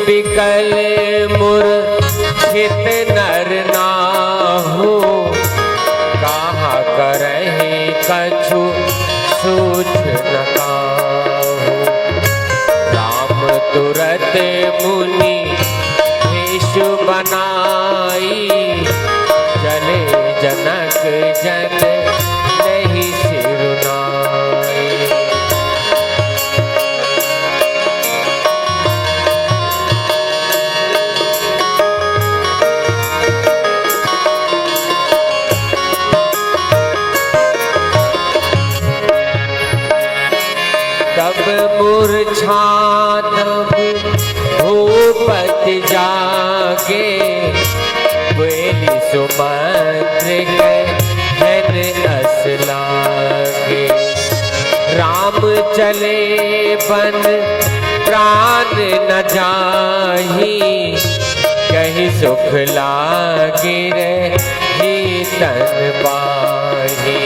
बिकल मूर्छित नर नाहु, कहाँ करहि कछु सूझ न काहू। राम तुरत मुनि भेष बनाई, चले जनक जन नहीं सिरुनाई। तब मूर्छात भूपति जागे, बोली सुमंत्र कहन अस लागे। राम चले बन प्राण न जाही, कहीं सुख लागे रही तन पाही।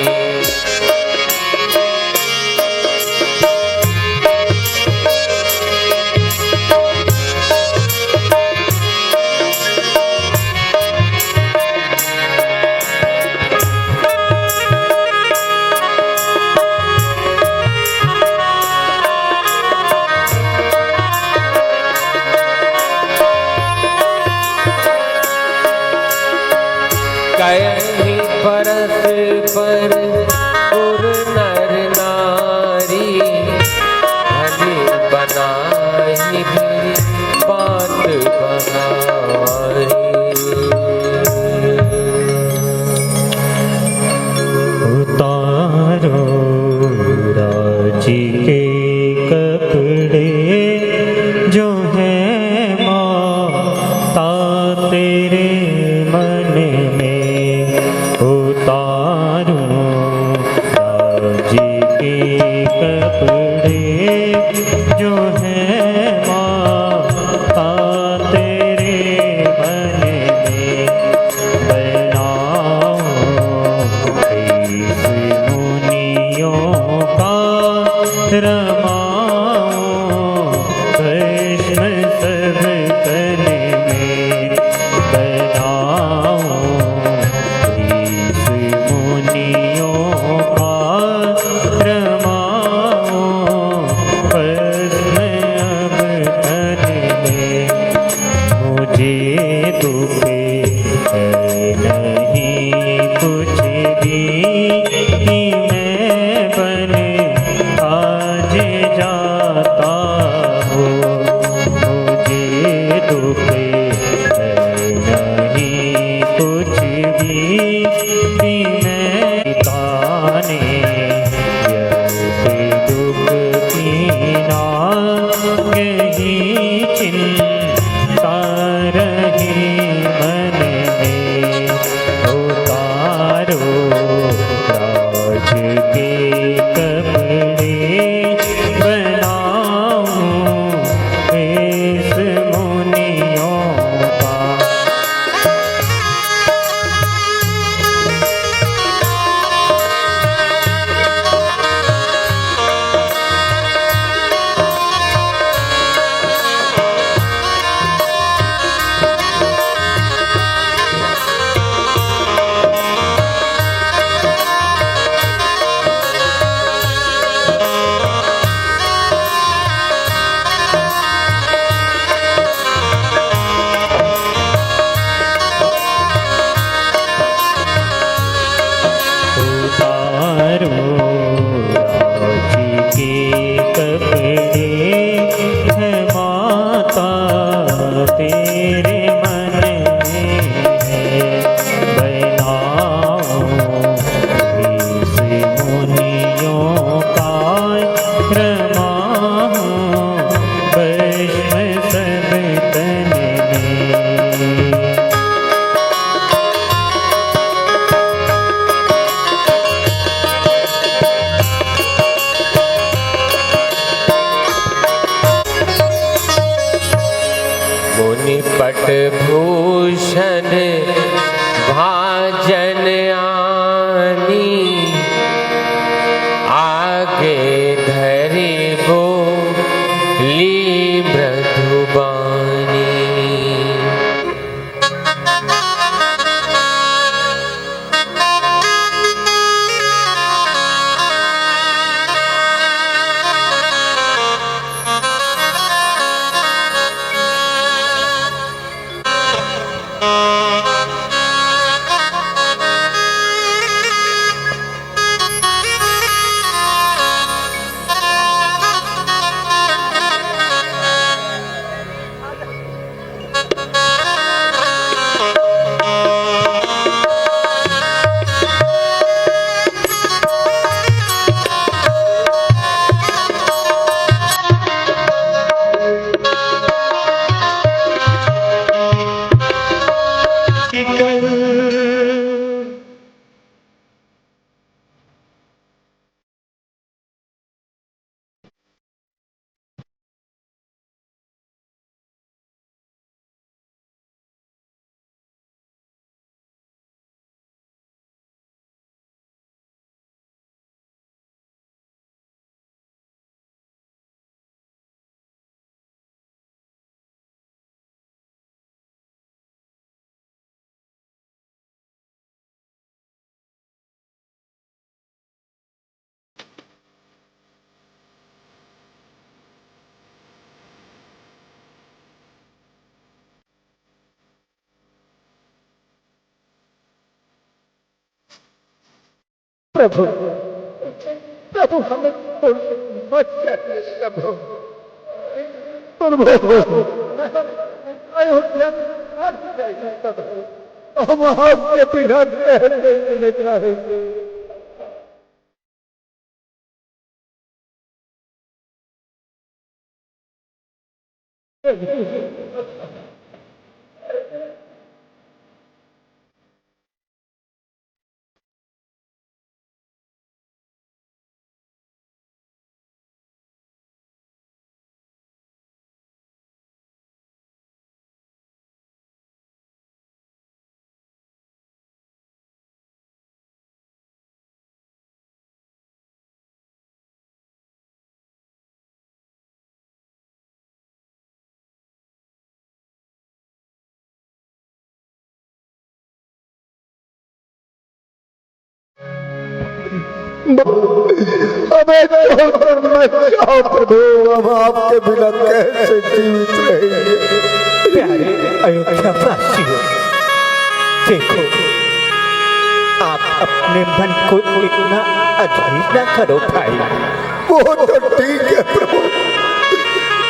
कहीं परस पर पुर नर नारी, भले बनाई भी बात बनाई। उतारो राजी के कपड़े, जो है माता तेरे मन में। उतारो राजी के कपड़े, जो है माता तेरे मन में। बनाओ इस मुनियों का, रमाओ कृष्ण सब तन में। बनाओ इस मुनियों का, रमाओ कृष्ण अब तन में। मुझे दुख है नहीं कुछ भी, कि मैं बन आज जाता हूँ। मुझे दुख है नहीं कुछ भी, कि मैं पिताने व्यर्थ दुख कीना, यही चिंता रही मन में। उतारो राज के कपड़े, बनाओ इस मुनियों का। उतारो राज के कपड़े, है माता तेरे मन में है। बनाओ इस मुनियों का, रमाओ कृष्ण सब तन में। मुनिपट भूषण भाजन आनी, आगे धरि बोली मृदु जुबानी। प्रभु प्रभु हमें मत चाहिए प्रभु प्रभु अयोध्या प्रभु हम आपके बिना नहीं चाहेंगे। हमें छोड़कर मत जाओ प्रभु, हम आपके बिना कैसे जीवित रहेंगे। प्यारे अयोध्यावासियों, देखो आप अपने मन को इतना अधीर न करो भाई। वो तो ठीक है प्रभु,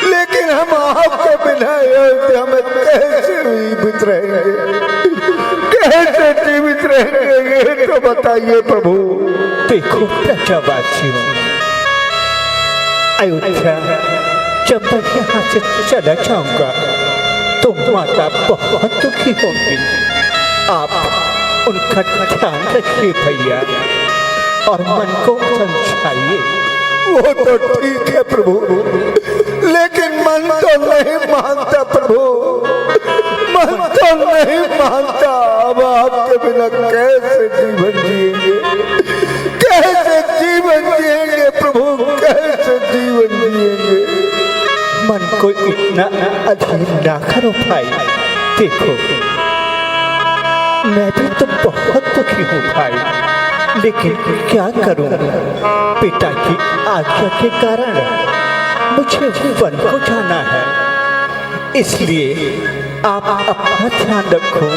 लेकिन हम आपके बिना अयोध्या में कैसे जीवित रहेंगे, कैसे जीवित रहेंगे ये तो बताइए प्रभु। देखो प्रजावासियों, अयोध्या जब मैं यहाँ से चला जाऊंगा तो माता बहुत दुखी होंगी। आप उनका ध्यान रखिए भैया और मन को समझाइए। वो तो ठीक है प्रभु, लेकिन मन तो नहीं मानता प्रभु, मन तो नहीं मानता। अब आपके बिना कैसे जीवन जिएंगे, कैसे जीवन जिएंगे प्रभु, कैसे जीवन जिएंगे। मन को इतना अधीर ना करो भाई। देखो मैं भी तो बहुत दुखी हूँ भाई, लेकिन क्या करूँ, पिता की आज्ञा के कारण मुझे वन को जाना है। इसलिए आप अपना ध्यान रखो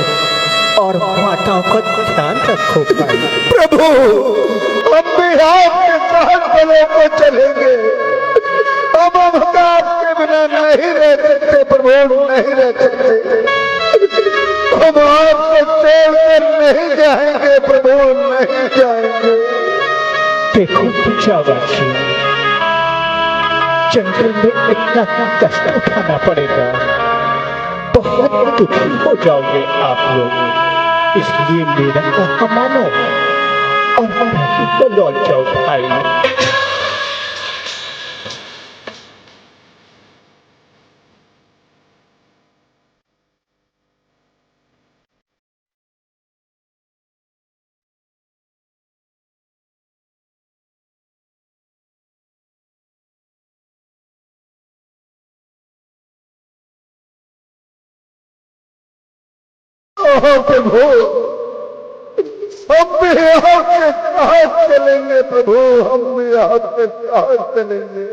और माताओं का ध्यान रखो भाई। प्रभु हम भी आपके साथ बलों को चलेंगे, अब हम आपके बिना नहीं रह सकते प्रभु, नहीं रह सकते। हम आपको छोड़कर नहीं जाएंगे प्रभु, नहीं जाएंगे। देखो प्रजावासियों, जंगल में इतना कष्ट उठाना पड़ेगा, बहुत दुखी हो जाओगे आप लोग। इसलिए मेरा कहा मानो और लौट जाओ भाई। प्रभु, हम भी आपके साथ चलेंगे प्रभु, हम भी आपके साथ चलेंगे।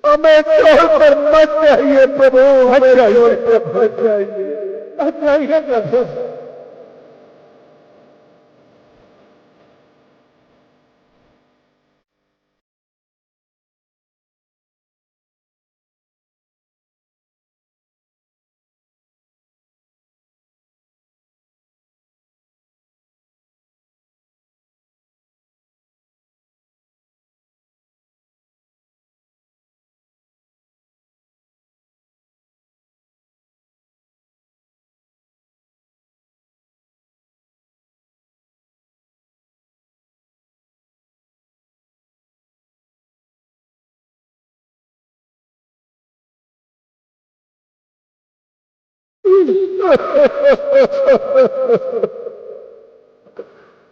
हमें छोड़कर मत चाहिए प्रभु, हमें छोड़कर मत चाहिए, मत चाहिए प्रभु।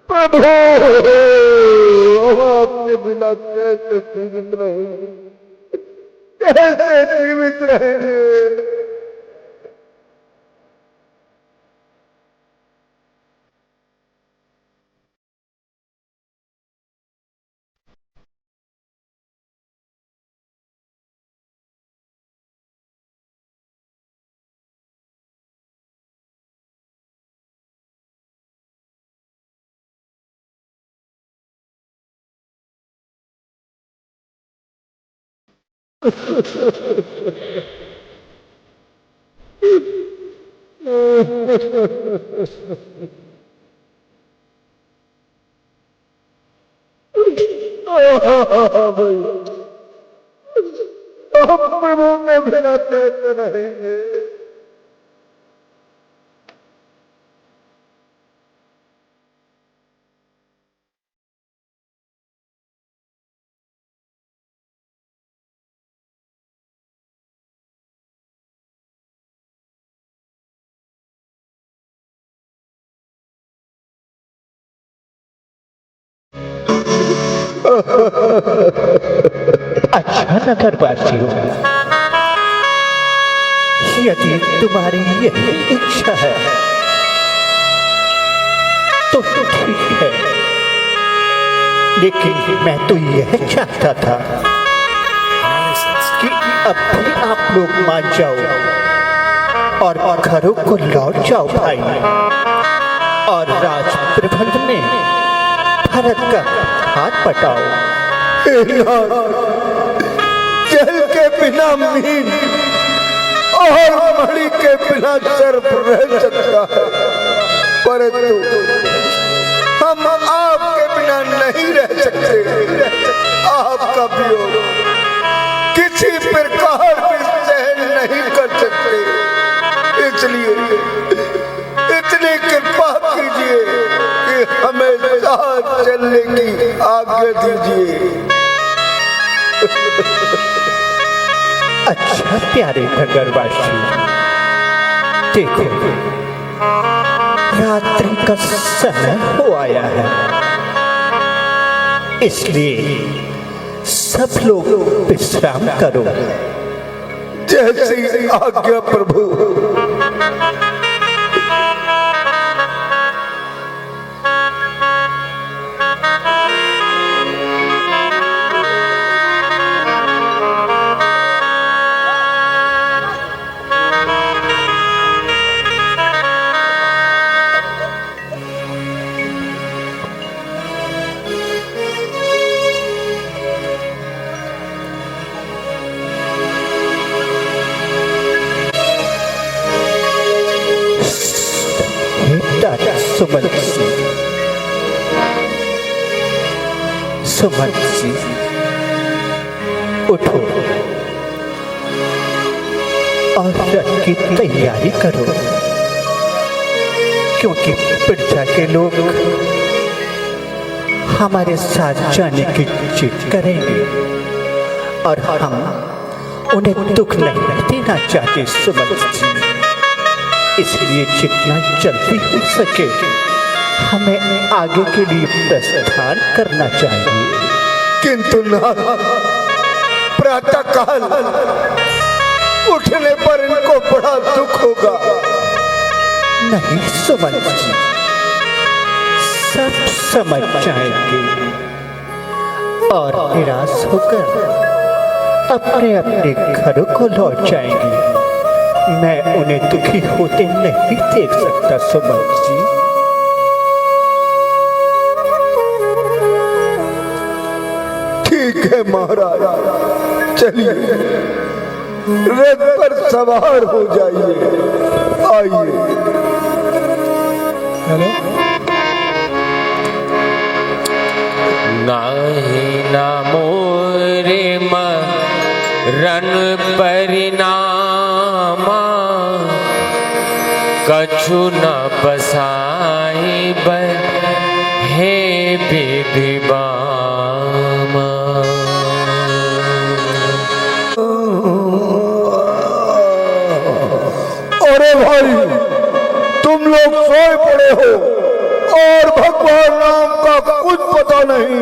प्रभु, हम आपके बिना कैसे जीवित रहेंगे, कैसे जीवित रहेंगे। प्रभु में बिना कैसे रहेंगे। अच्छा नगरवासियों, यदि तुम्हारी यही इच्छा है तो ठीक है, लेकिन मैं तो यह चाहता था कि अब भी आप लोग मान जाओ और घरों को लौट जाओ भाई, और राज प्रबंध में भारत का हाथ बटाओ। जल के बिना मीन और मणि के बिना सर्प रह सकता है, परंतु हम आपके बिना नहीं रह सकते। आपका वियोग किसी प्रकार भी सहन नहीं कर सकते, इसलिए इतनी कृपा कीजिए कि हमें साथ चलने की आज्ञा दीजिए। अच्छा प्यारे नगरवासी, देखो रात्रि का समय हो आया है, इसलिए सब लोग विश्राम करो। जैसी आज्ञा प्रभु। सुमन जी, उठो और रथ की तैयारी करो, क्योंकि प्रजा के लोग हमारे साथ जाने की जिद करेंगे और हम उन्हें दुख नहीं देना चाहते सुमन जी। इसलिए जितना जल्दी हो सके हमें आगे के लिए प्रस्थान करना चाहिए। किंतु ना, प्रातःकाल उठने पर इनको बड़ा दुख होगा। नहीं सुमन जी, सब समझ जाएंगे और निराश होकर अपने अपने घरों को लौट जाएंगे। मैं उन्हें दुखी होते नहीं देख सकता सुमन जी। ठीक है महाराज, चलिए रथ पर सवार हो जाइए। आइए। नाही ना मोरे रन परिणामा, कछु न बसाई हे विधिबामा। अरे भाई, तुम लोग सोए पड़े हो और भगवान राम का कुछ पता नहीं।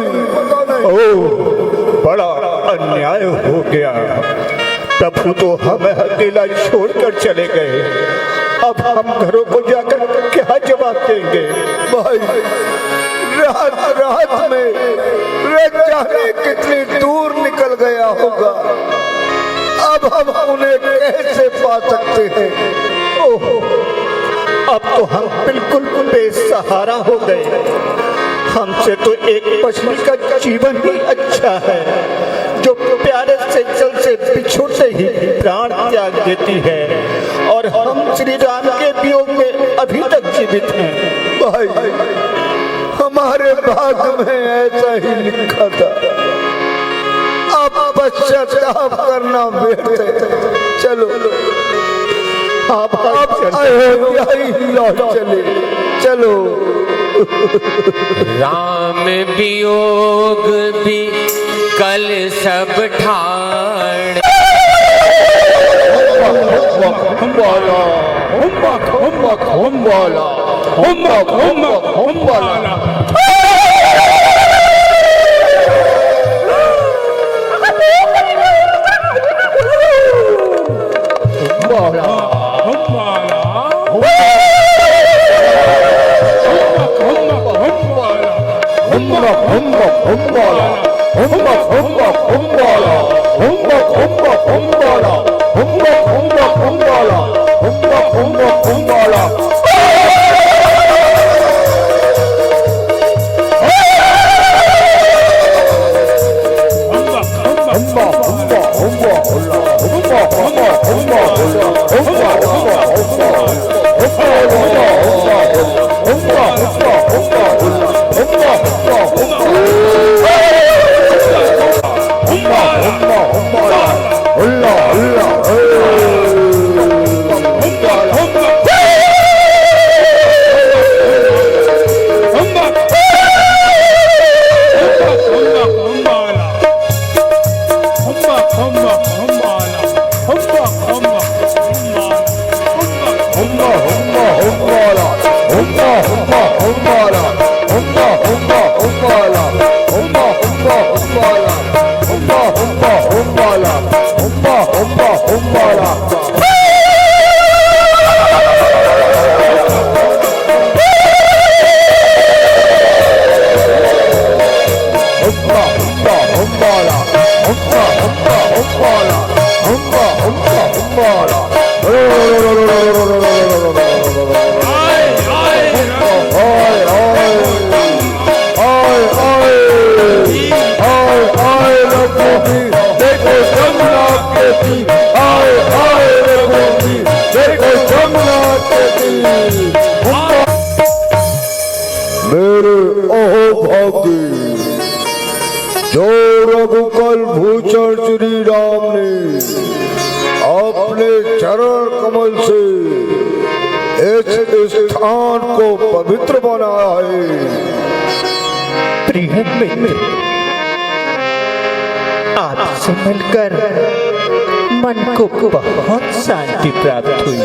बड़ा अन्याय हो गया। प्रभु तो हमें अकेला छोड़कर चले गए। अब हम घरों को जाकर क्या जवाब देंगे? भाई, रात में रथ जाने कितनी दूर निकल गया होगा। अब हम उन्हें कैसे पा सकते हैं? ओह, अब तो हम बिल्कुल बेसहारा हो गए। हमसे तो एक पत्नी का जीवन ही अच्छा है, जो प्यारे से जल से बिछोड़ते ही प्राण त्याग देती है, और हम श्री राम के वियोग में अभी तक जीवित हैं। भाई, हमारे भाग्य में ऐसा ही लिखा था। अब पश्चाताप करना व्यर्थ है। चलो आप अयोध्या ही लौट चले। चलो। राम वियोग भी कल सब ठाड़। मेरे अहोभाग्य, जो रघुकुल भूषण श्री राम ने अपने चरण कमल से इस स्थान को पवित्र बनाया है। प्रिय मित्र, आपसे मिलकर मन को बहुत शांति प्राप्त हुई।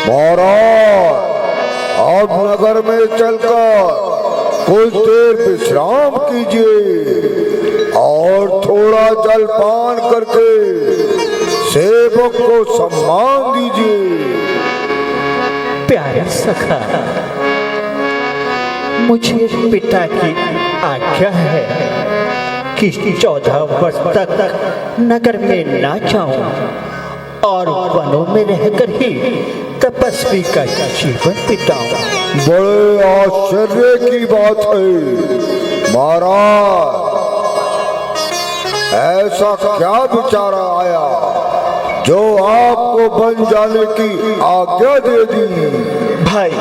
महाराज, अब नगर में चलकर कुछ देर विश्राम कीजिए और थोड़ा जलपान करके सेब सेवक को सम्मान दीजिए। प्यारे सखा, मुझे पिता की आज्ञा है कि 14 वर्ष तक नगर में ना जाऊं और वनों में रहकर ही तपस्वी का जीवन बिताऊं। बड़े आश्चर्य की बात है महाराज, ऐसा क्या विचारा आया जो आपको बन जाने की आज्ञा दे दी? भाई,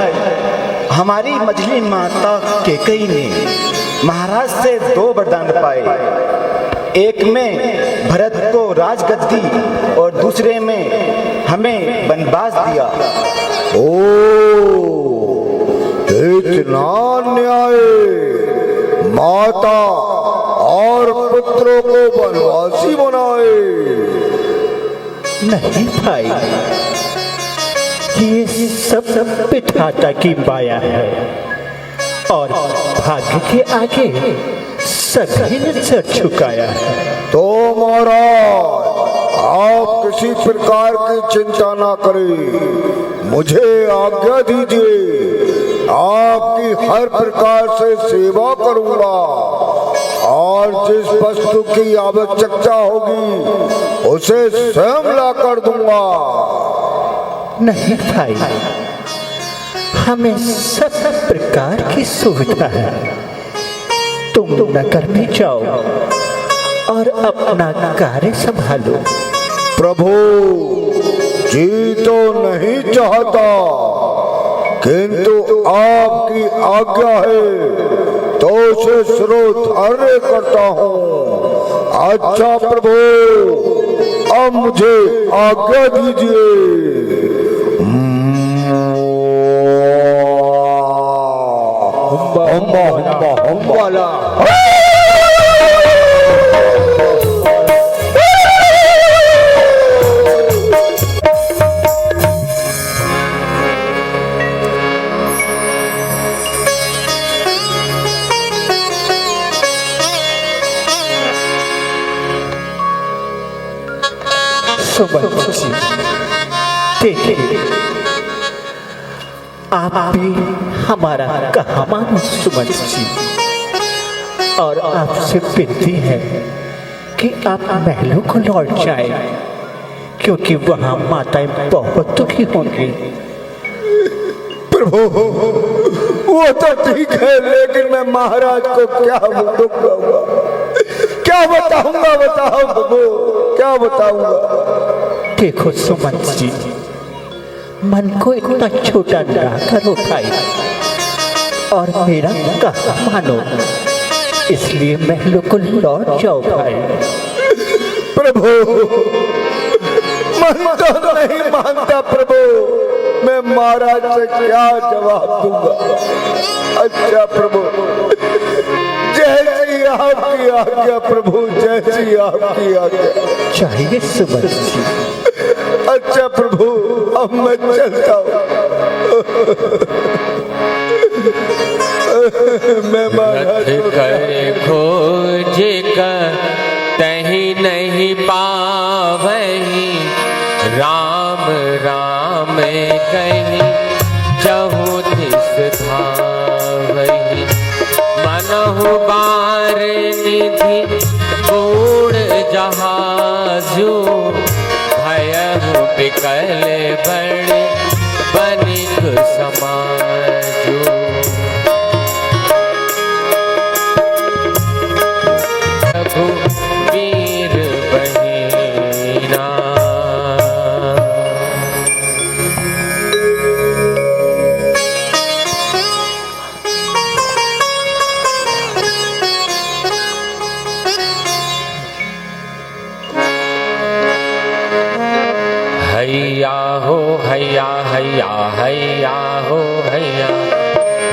हमारी मझली माता केकई ने महाराज से 2 वरदान पाए। एक में भरत को राजगद्दी और दूसरे में हमें वनवास दिया। ओ, इतना न्याय! माता और पुत्रों को वनवासी बनाए? नहीं भाई, ये सब पिताता की माया है और भाग्य के आगे सभी ने सर झुकाया है। तो महाराज, आप किसी प्रकार की चिंता ना करें, मुझे आज्ञा दीजिए, आपकी हर प्रकार से सेवा करूंगा और जिस वस्तु की आवश्यकता होगी उसे स्वयं ला कर दूंगा। नहीं भाई, हमें सब प्रकार की सुविधा है। तुम नगर में जाओ और अपना कार्य संभालो। प्रभु जी तो नहीं चाहता, किंतु आपकी आज्ञा है तो उसे श्रोधार्य करता हूँ। अच्छा प्रभु, अब मुझे आज्ञा दीजिए। वाला सुमंत जी, देखिए, आप भी हमारा कहा मानो सुमंत जी, और आपसे विनती है कि आप महलों को लौट जाएं, क्योंकि वहां माताएं बहुत दुखी होंगी। प्रभु, वो तो ठीक है, लेकिन मैं महाराज को क्या दुख दूंगा, क्या बताऊंगा? बताओ प्रभु, क्या बताऊंगा? देखो सुमंत जी, मन को इतना छोटा ना करो भाई, और मेरा कहा मानो, इसलिए महलों को लौट जाओ भाई। प्रभु, मन तो नहीं मानता प्रभु, मैं महाराज से क्या जवाब दूंगा? अच्छा प्रभु, जैसी आपकी आज्ञा प्रभु, जैसी आपकी आज्ञा। चाहिए सुमंत जी। अच्छा प्रभु, अब मैं चलता हूँ। मैं महाराज कर खोज कहीं नहीं पावही, राम राम कहीं चहु दिस धावही। मनहु बार निधि बूढ़ जहाजू, भयहु बिकल बड़ बनिक समाजू। वीर बहिना हैया हो हैया हैया हैया हो हैया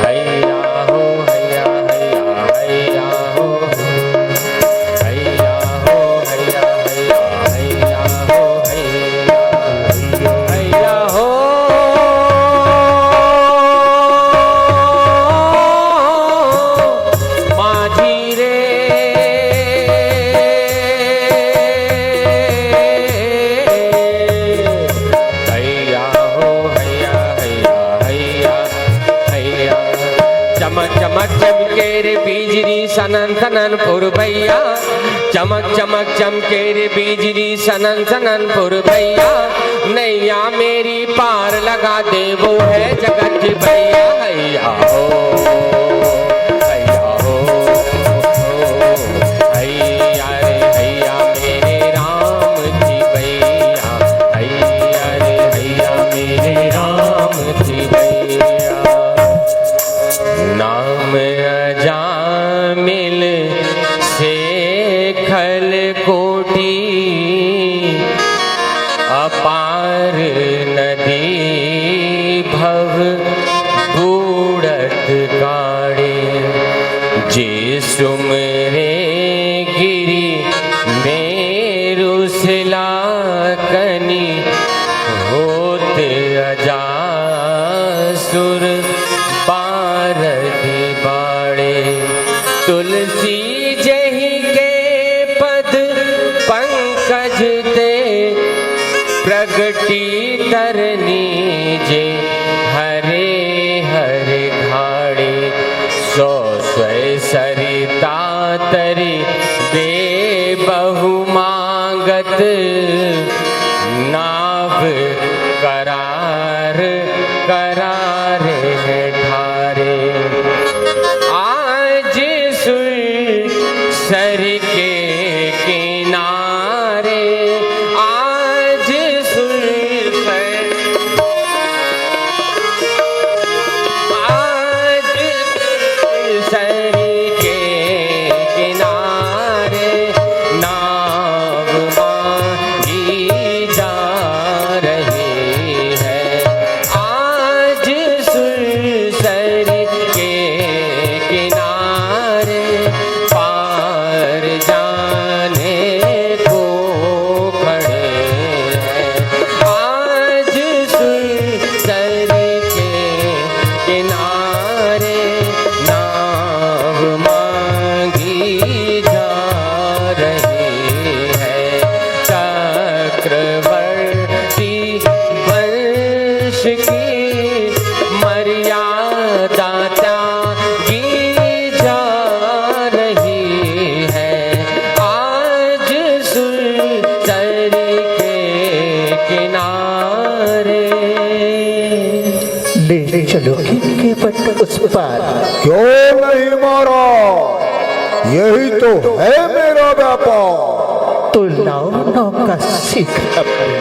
हैया हो हैया हैया हैया हो हैया हो हैया हैया हैया हो हैया हैया हो। माझी रे रे बिजली सनन सनन पुरबैया, चमक चमक चमके रे बिजली सनन सनन पुरबैया, नैया मेरी पार लगा दे वो है जगत भैया। हैया हो हैया हो हैया रे हैया मेरे राम जी भैया, हैया रे हैया मेरे राम जी भैया। नाम अजामिल से खल कोटि, अपार नदी भव बूढ़त गाड़े, जे सुमरे गिरी मेरु सिलाकनी, होत अजासुर पारधि बाड़े। तुलसी जही के पद पंकज ते, प्रगटी तरनी जे हरे हरे घाड़े, सौ स्वय सरिता तरी दे बहु मांगत, नाव करार करार है ठारे। आज सुर के किनारे, आज सुर आज सर के किनारे, नाव मांगी जा रही है। आज सुर के किनारे, पार जाने को खड़े हैं। आज सुर के किनारे, नाव मांगी जा रही है। चक्रवर्ती वंश की मर्यादा त्यागी जा रही है। आज सुर के किनारे। ले चलो इनके पट उस पार। क्यों नहीं मारा, यही तो है मेरा व्यापार। तो लाओ नौका सीख अपनी,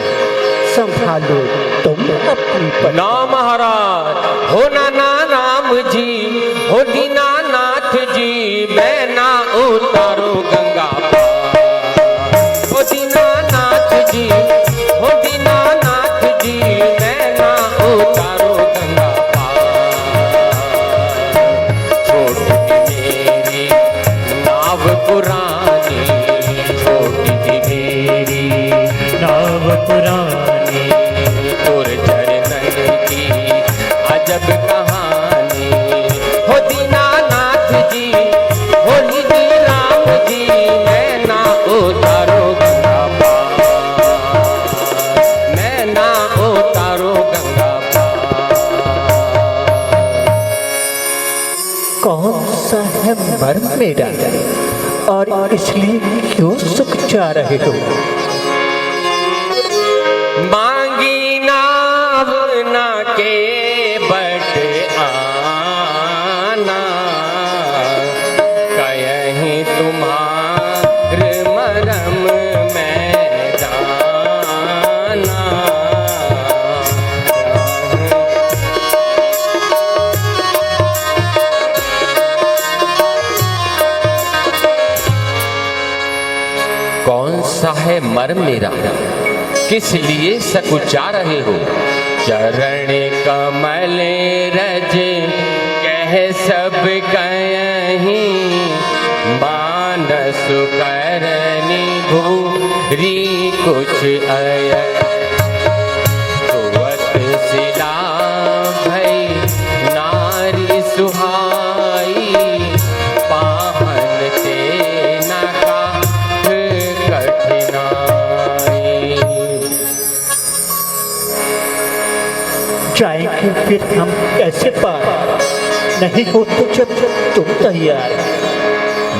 संभालो तुम अपनी पट। ना महाराज हो ना राम जी, हो दीनानाथ जी, मैं ना उतारो गंगा पार। हो दीनानाथ जी, हो दीनानाथ जी, मैं ना उतारो गंगा पार। छोटी मेरी नाव पुरानी, छोटी मेरी नाव पुरानी, तुर चरणन की अजब कहानी। हो दीनानाथ जी, हो निधि राम जी, मैं ना उतारो गंगा पार, मैं ना उतारो गंगा पार। कौन सा है मर्म मेरा, और इसलिए क्यों सुख जा रहे हो? मांगी नाव ना के बट आना, कहीं तुम्हार मरम में जाना। कौन सा है मर्म मेरा, किस लिए सकुचा रहे हो? चरण कमल रज कह सब कहीं, मानस करनी भूरी कुछ अय। सुवत सिला भई नारी सुहाई, पाहन ते न काठ कठिनाई। जाएंगे फिर हम कैसे पार? नहीं हो तो जब तुम तैयार।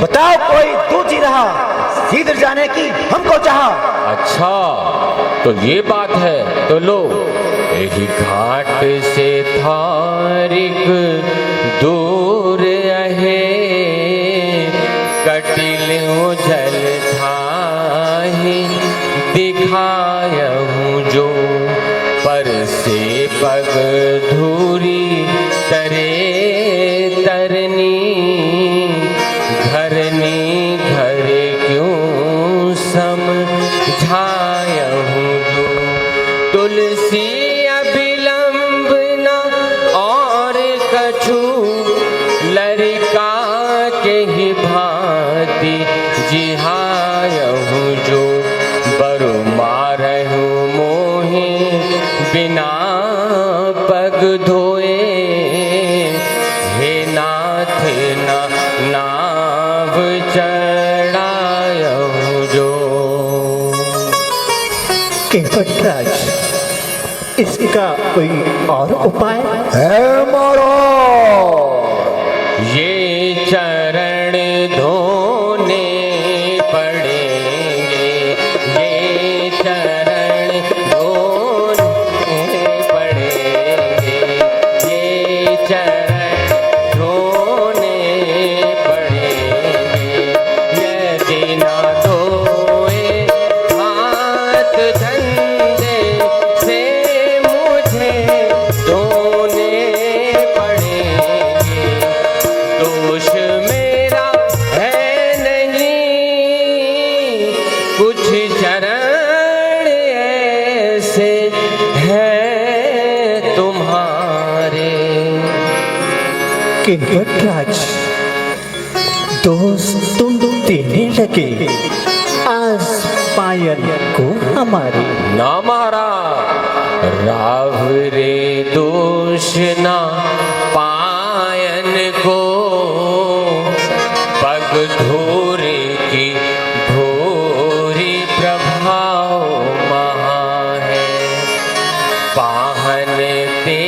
बताओ कोई दूध ही रहा सीधर जाने की हमको चाहा। अच्छा तो ये बात है, तो लो यही घाट से थारिक दूर है, कटिल जल थाही दिखायहूँ जो, पर से पग धूरी तरे तरनी, घरनी घर क्यों समझायहूँ जो, तुलसी अभिलंब न और कछु, लरिका के ही भांति जिहायहूँ जो, बरु मारहूँ मोहे बिना पग धोए, हे नाथ ना नाव चढ़ायहूँ जो। केवटराज, इसका कोई और उपाय? है मारो ये चरण धोने पड़ेंगे, ये चरण धोने पड़ेंगे, ये चरण धोने पड़ेंगे, यदि ना धोए हाथ धंधे से मुझे धोने पड़ेंगे, दोष मेरा है नहीं, कुछ चरण ऐसे हैं तुम्हारे। केवटराज, दोस्त तुम देने लगे आज पायल को हमारी। ना मारा राव रे दोष ना पायन को, पग धूरे की भूरी प्रभाव महा है, पाहन ते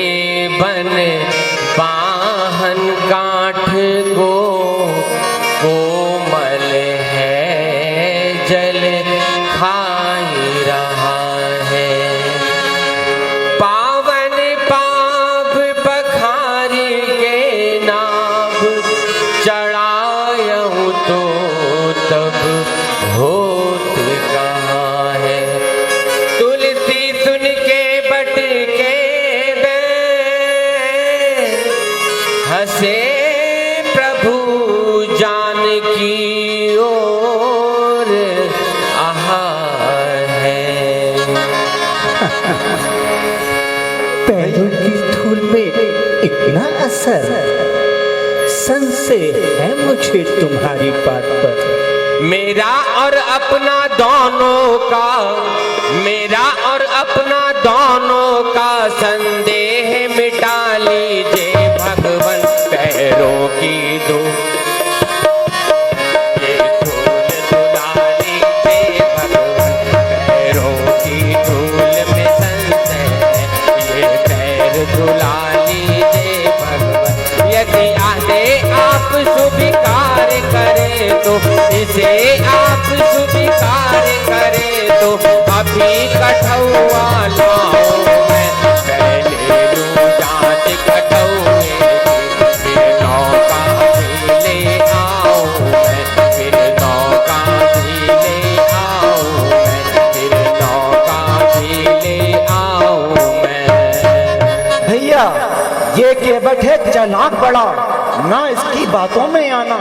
बन पाहन काठ को, कोमल है जल खाई रहा है, पावन पाप पखारी के नाभ चढ़ायहूँ तो तब होत कहाँ है, तुलसी सुन के बट के हंसे प्रभु जानकी ओर आहा है। पैरों की धूल में इतना असर, संशय है मुझे तुम्हारी बात पर। मेरा और अपना दोनों का, मेरा और अपना दोनों का संदेह मिटा लीजिए भगवन, पैरों की धूल ये धूल धुला लीजिए भगवन, पैरों की धूल में संशय है, ये पैर धुला लीजिए भगवन, यदि आगे आप स्वीकार करें तो, इसे आप स्वीकार करें तो, अभी कठौआ लाओ मैं, पहले लूँ जांच कठौए की, फिर नौका भी ले आओ मैं, फिर नौका भी ले आओ मैं, फिर नौका भी ले आओ मैं। भैया ये केवट है चालाक बड़ा, ना इसकी बातों में आना।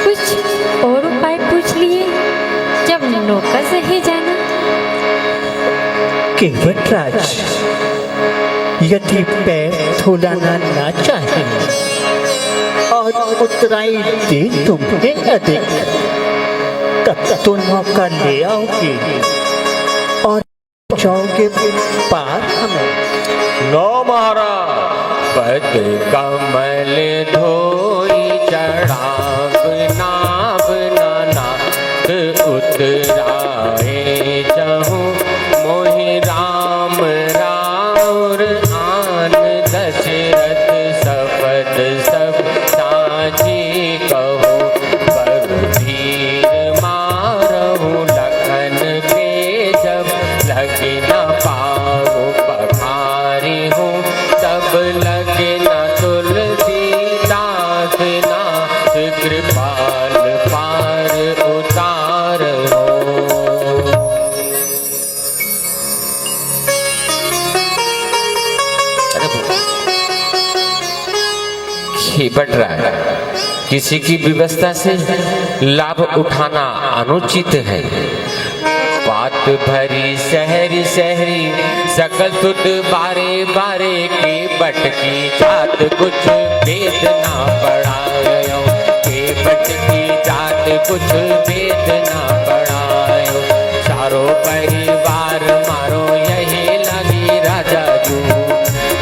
कुछ और उपाय पूछ लिए, जब नौका से ही जाना। केवटराज, यदि पैर धुलाना ना चाहे और उतराई दे तुम्हें अधिक, तब तो नौका ले आओगे और जाओगे पार हमें। नो मारा पद कमल धोई चढ़ाव नाभ नानाथ उतराए जहूँ मोहि जी बट रहा है। किसी की व्यवस्था से लाभ उठाना अनुचित है। बात भरी शहरी शहरी सकल सुत बारे बारे की बट की जात कुछ भेद ना पड़ायो, के बट की जात कुछ भेद ना पड़ायो। चारों परिवार मारो यही लगी राजा जू,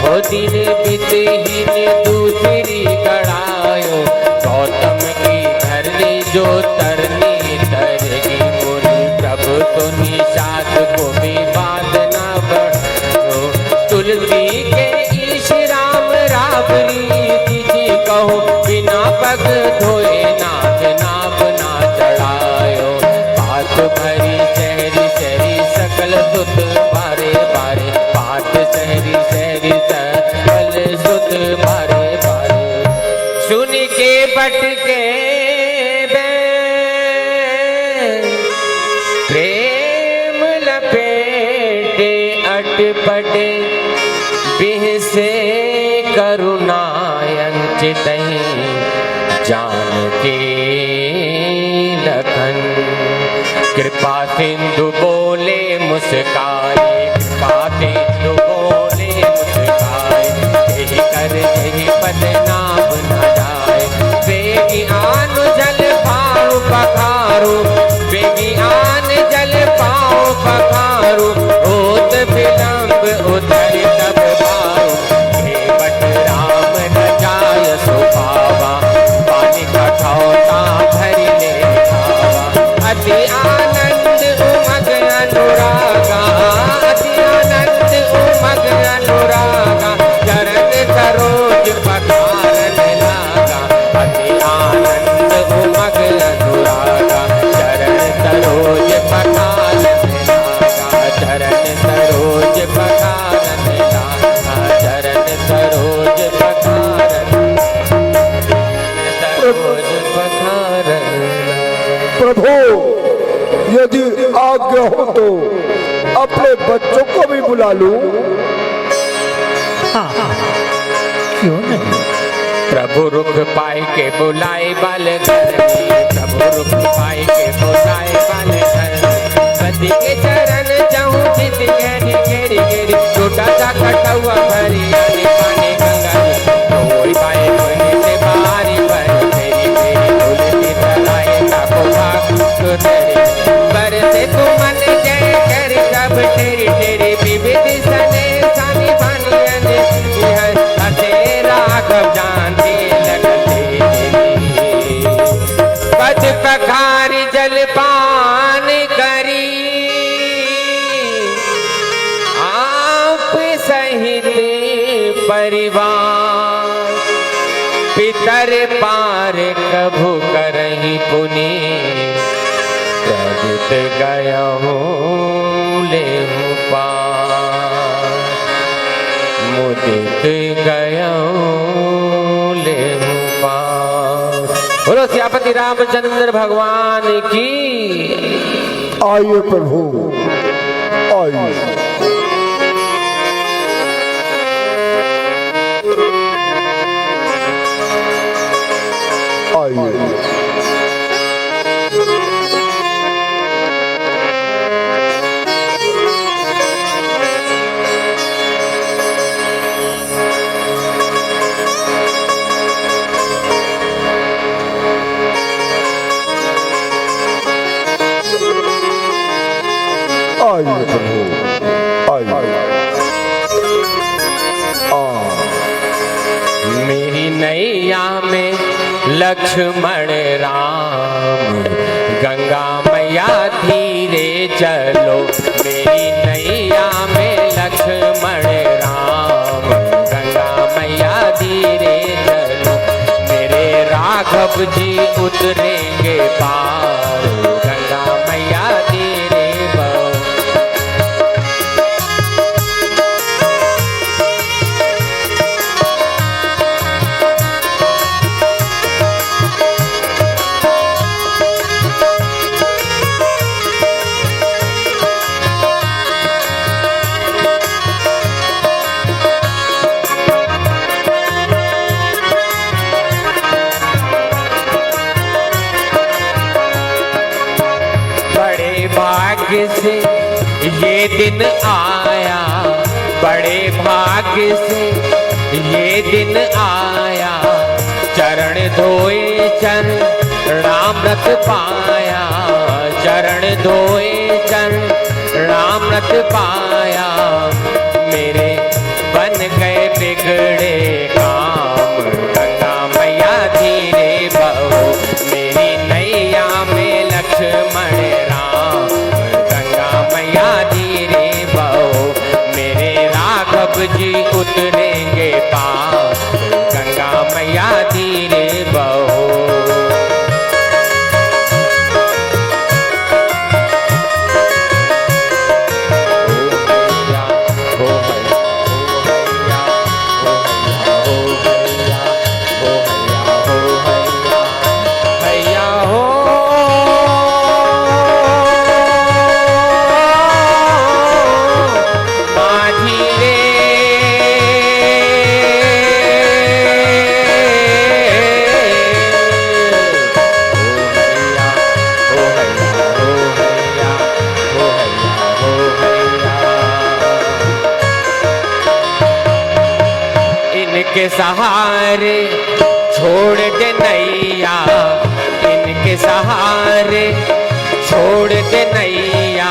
हो दिन बीतहीन दूसरी गड़ायो। गौतम की धरनी जो तरनी तरेगी मुनि, प्रभु तो निषाद को भी बात ना बढ़ो। तुलसी के ईश राम राबरी जी कहो, बिना पग धोए नाथ नाम ना चढ़ायो। बात भरी शहरी शहरी सकल सुत बारे बारे, बात शहरी शहरी सकल सुत बारे बारे। सुन के बट के प्रेम लपेटे अटपटे, बिह से करुणायंचित जान के लखन। कृपा सिंधु बोले मुस्काए, कृपा सिंधु बोले मुस्काए। यही कर यही बदनाम न जाए। बेगी आन जल पाऊँ पखारू, बेगी आन जल पाऊँ पखारू। होत विलंब उतर तब भाऊ, हे बट राम न जाय सुभावा। पानी का खौता भरी ले खावा। अति आनंद उमग अनुरागा, अति आनंद उमग अनुरागा। चरण सरोज पखारन लागा, अति आनंद उमग अनुरागा। चरण सरोज पखारन लागा, चरण सरोज पखारन लागा। चरण सरोज पखारन, सरोज पखारन। प्रभु यदि आज्ञा हो तो अपने बच्चों को भी बुला लूं। हाँ क्यों नहीं। प्रभु रुख पाए के बुलाए बाल घर में, प्रभु रुख पाए के बुलाए बाल घर में। पति के चरण जाऊं जित घेरी घेरी घेरी, छोटा सा कटुआ भरी आने पानी गंगा जी। कोई पाए कोई से बारी पर तेरी मेरी भूलती तलाए ताको भाग तो तेरी। पर से तू मन जय कर कब तेरी तेरी विविध सने सानी बानी अने यह हसे राघव जानती लगते। पद पखारी जलपान करी, आप सहित परिवार। पितर पार कभु करही पुनि, प्रगट गयहूँ लेहूँ पार। मुदित गयहूँ लेहूँ पार। बोलो सियापति रामचंद्र भगवान की। आइए प्रभु आइए। आइए आइए प्रभु आइए। मेरी नैया में लक्ष्मण राम, गंगा मैया धीरे चलो। मेरी नैया में लक्ष्मण राम, गंगा मैया धीरे चलो। मेरे राघव जी उतरेंगे पार, गंगा मैया धीरे बहो। भाग्य से ये दिन आया, बड़े भाग्य से ये दिन आया। चरण धोए चरणामृत पाया, चरण धोए चरणामृत पाया। मेरे बन गए बिगड़े काम, गंगा मैया धीरे बहो। मेरी नैया में लक्ष्मण राम, गंगा मैया धीरे बहो। मेरे राघव जी उतरेंगे पार, गंगा मैया धीरे बहो। इनके सहारे छोड़ दे नैया, इनके सहारे छोड़ दे नैया।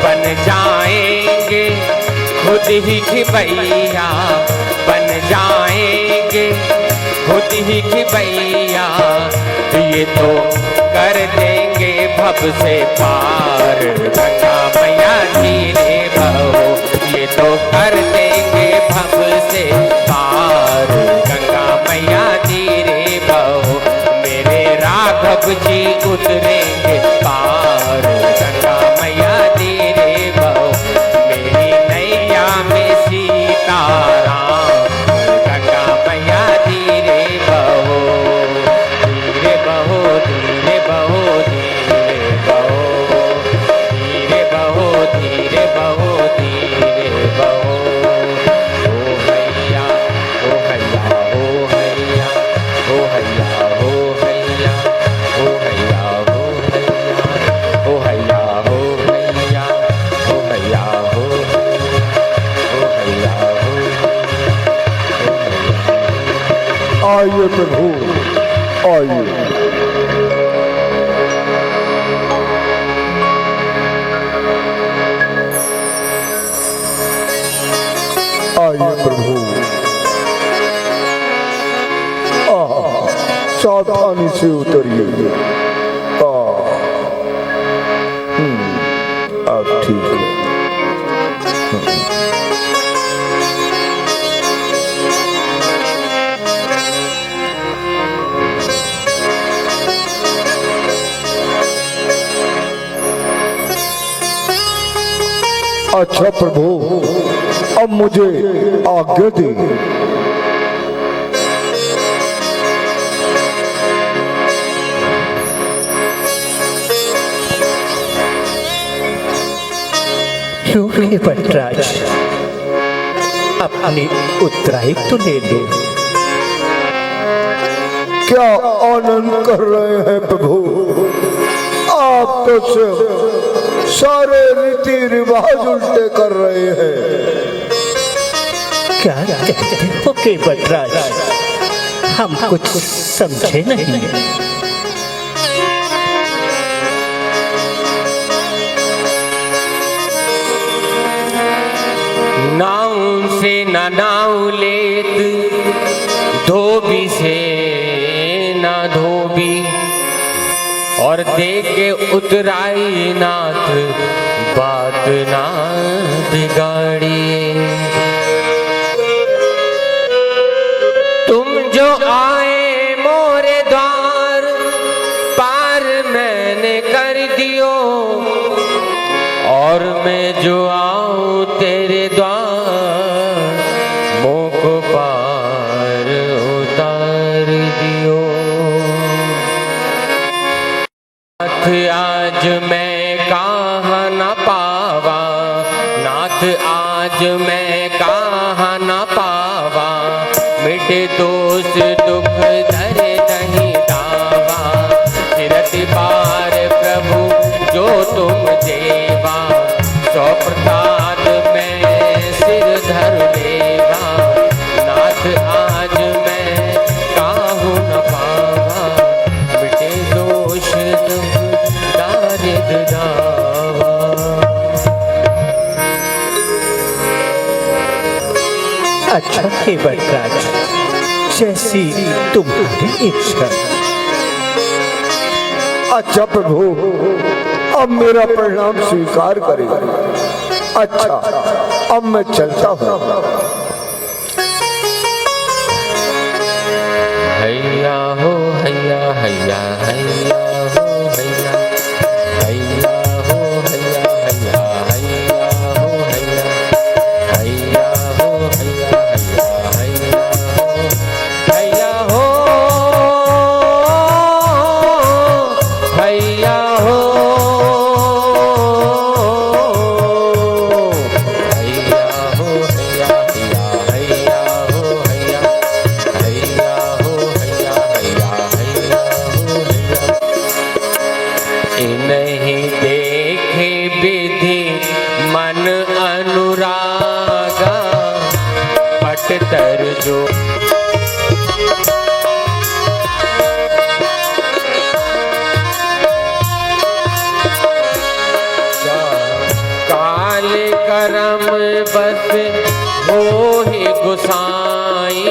बन जाएंगे खुद ही खिबैया, बन जाएंगे खुद ही खिबैया। ये तो कर देंगे भव से पार, गंगा मैया धीरे बहो। ये तो कर देंगे भव से पार, गंगा मैया धीरे बहो। मेरे राघव जी उतरेंगे पार, गंगा मैया धीरे बहो। मेरी नैया में सीताराम, गंगा मैया धीरे बहो। धीरे बहो, धीरे बहो, धीरे बहो। धीरे बहो, धीरे बहो, धीरे बहो। ओ हैया, ओ हैया, ओ हैया, ओ हैया, ओ हैया, ओ हैया, ओ हैया, ओ हैया, ओ हैया, ओ हैया, ओ हैया। आइए प्रभु, आइए। आइए प्रभु, सावधानी से उतरिए। अब ठीक है। अच्छा प्रभु, अब मुझे आज्ञा दें। क्यों भट्टराज, अपनी उत्तराई तो ले लो। क्या आनंद कर रहे हैं प्रभु? आप तो सिर्फ सारे रीति रिवाज उल्टे कर रहे हैं। क्या कहते हो के भट्टराज, हम कुछ समझे नहीं। नाव से न नाव लेत, धोबी से न धोबी, और देख के उतराई नाथ बात ना बिगाड़िए। तुम जो आए मोरे द्वार पार मैंने कर दियो, और मैं जो आऊं तेरे द्वार मोह को पार उतार दियो। नाथ आज मैं कहाँ न पावा, नाथ आज मैं कहाँ न पावा। मिटे दोष दुख धरे नहीं दावा, सिरत पार प्रभु जो तुम दे। हे वटराज, जैसी तुम्हारी इच्छा। अच्छा प्रभु, अब मेरा प्रणाम स्वीकार करेगा। अच्छा, अब मैं चलता हूँ। हैया हो हैया हैया हैया हो हैया हैया हो हैया हैया हैया हो हैया हैया हो हैया हैया हैया हो हैया हो हैया हो हैया हैया हो हैया हैया हो हैया हैया हैया हो हैया। इन्हीं देखे विधि मन अनुरागा, पटतर जो काल करम बस हो ही गुसाई,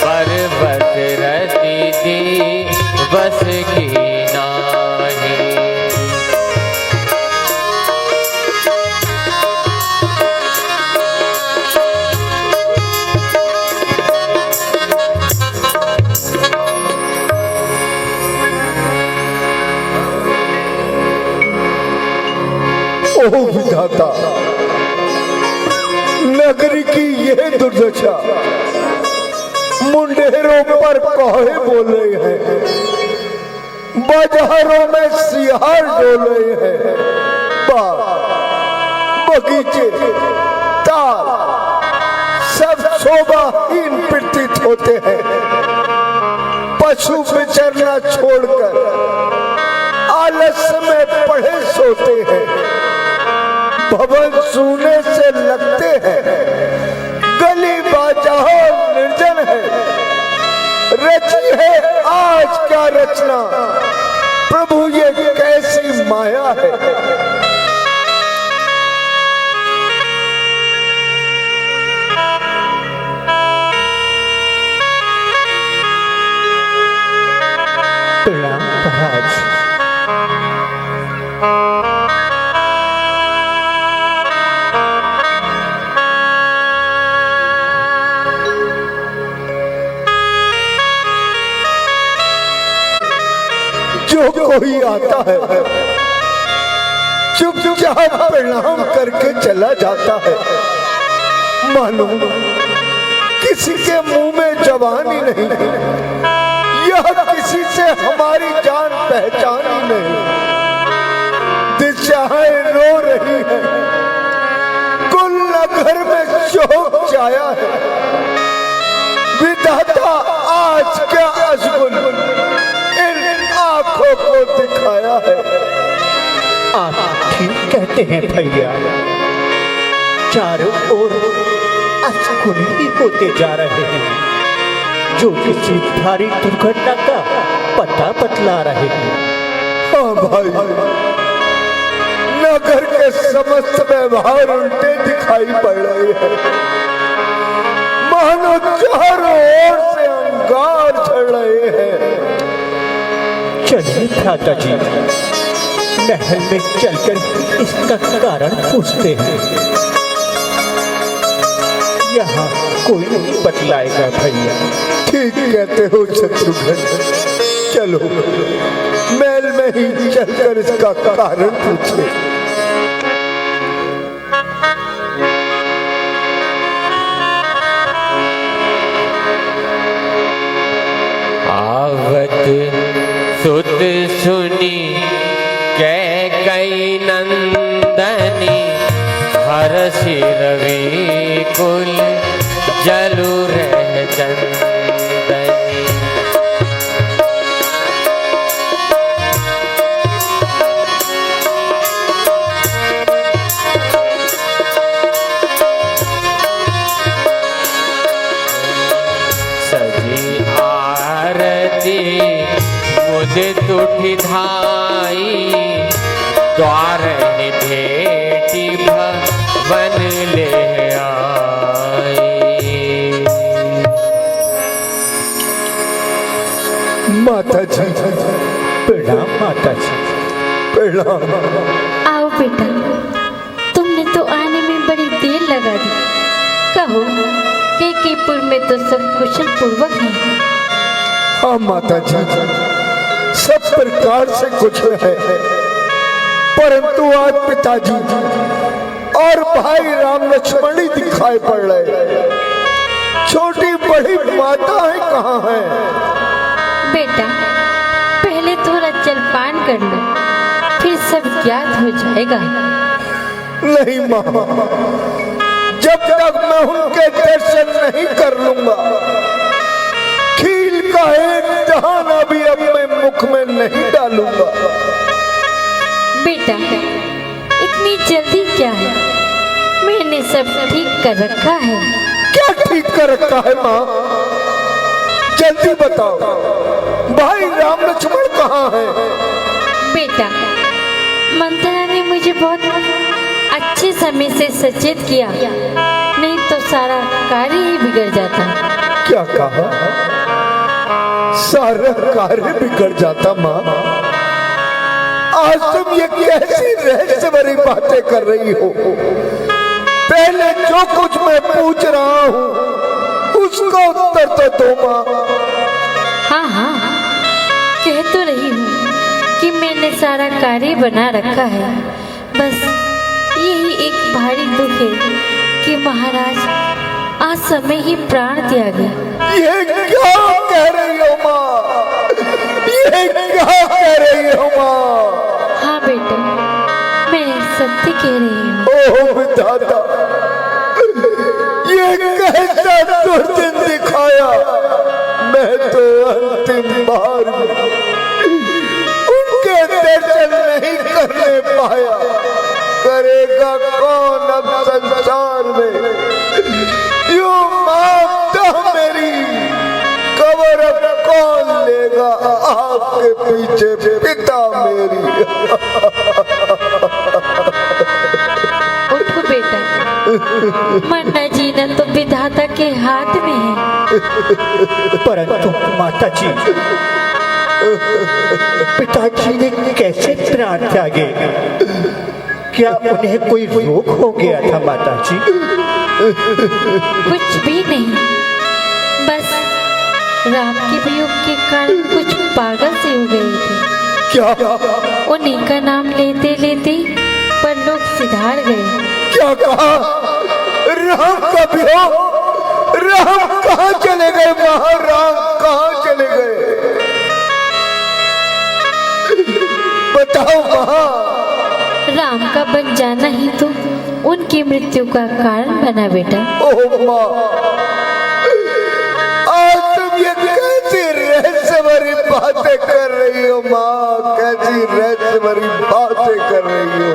पर्वत रति दी बस की नाही। ओह विधाता, नगरी की यह दुर्दशा, मुंडेरों पर कौहे बोल रहे हैं, बाजारों में सियार डोल रहे हैं, बाग बगीचे ताल सब शोभाहीन प्रतीत होते हैं। पशु विचरना छोड़कर आलस्य में पड़े सोते हैं, भवन सूने से लगते हैं, गली बाजार निर्जन है। रची है आज क्या रचना, प्रभु ये कैसी माया है। प्रणाम महाराज। जो कोई आता है चुपचाप प्रणाम करके चला जाता है, मानो किसी के मुंह में जबान ही नहीं, यह किसी से हमारी जान पहचान ही नहीं। दिशाएं रो रही है, कुल नगर में शोक छाया है। विधाता आज क्या अशगुन इन आंखों को दिखाया है। आप ठीक कहते हैं भैया, चारों ओर अशकुन ही होते जा रहे हैं, जो किसी भारी दुर्घटना का पता बतला रहे हैं। हाँ भाई, नगर के समस्त व्यवहार उल्टे दिखाई पड़ रहे हैं, मानो चारों ओर से अंगार चढ़ रहे हैं। चलिए भ्राता जी, महल में चलकर इसका कारण पूछते हैं। यहाँ कोई नहीं बतलाएगा भैया। ठीक कहते हो शत्रुघ्न, चलो महल में ही चलकर इसका कारण पूछे। आवत सुत सुनी कैकई नंदनी, हरषि रवि कुल जलु रह चंदनी। सजी आरती मुदित उठी धाई, द्वार भेटी भवन ले आई। माता जी, प्रणाम माता जी। प्रणाम। आओ बेटा, तुमने तो आने में बड़ी देर लगा दी। कहो केकेपुर में तो सब कुशल पूर्वक है। हाँ माता जी, सब प्रकार से कुछ है, परंतु आज पिताजी और भाई राम लक्ष्मण ही दिखाई पड़ रहे। छोटी बड़ी माताएं कहाँ हैं? बेटा पहले थोड़ा जलपान कर लो, फिर सब ज्ञात हो जाएगा। नहीं माँ, जब तक मैं उनके दर्शन नहीं कर लूंगा, खील का एक दाना भी अपने मुख में नहीं डालूंगा। बेटा इतनी जल्दी क्या है, मैंने सब ठीक कर रखा है। क्या ठीक कर रखा है माँ? जल्दी बताओ, भाई राम लक्ष्मण कहाँ हैं? बेटा मंथरा ने मुझे बहुत अच्छे समय से सचेत किया, नहीं तो सारा कार्य ही बिगड़ जाता। क्या कहा? सारा कार्य बिगड़ जाता माँ? आज तुम ये कैसी रहस्य भरी बातें कर रही हो? पहले जो कुछ मैं पूछ रहा हूँ उसका उत्तर तो दो माँ। हाँ हाँ कह तो रही हूँ कि मैंने सारा कार्य बना रखा है, बस यही एक भारी दुख है कि महाराज आज समय ही प्राण त्यागे। ये क्या कह रही हो माँ? ये क्या कह रही हो माँ? हाँ बेटा मैं सत्य कह रही हूँ। ओह विधाता, ये कैसा दुर्दिन दिखाया। मैं तो अंतिम बार उनके दर्शन नहीं करने पाया। करेगा कौन अब संसार में? यूं माता मेरी कब्र अब कौन लेगा? आपके पीछे पिता मेरी। उठो बेटा, मरना जीना तो विधाता के हाथ में है। परंतु माता जी, पिताजी ने कैसे प्राण त्यागे? क्या उन्हें कोई रोग हो गया था माता जी? कुछ भी नहीं, बस राम के वियोग के कारण कुछ पागल से हो गए थे। क्या? उन्हीं का नाम लेते लेते पर लोग सिधार गए। क्या कहा? राम का वियोग? राम कहाँ चले गए? महाराम कहाँ चले गए? बताओ महा। राम का बन जाना ही तो उनकी मृत्यु का कारण बना बेटा। ओह माँ, आज तुम ये कैसी रहस्य भरी बातें कर रही हो माँ? कैसी रहस्य भरी बातें कर रही हो?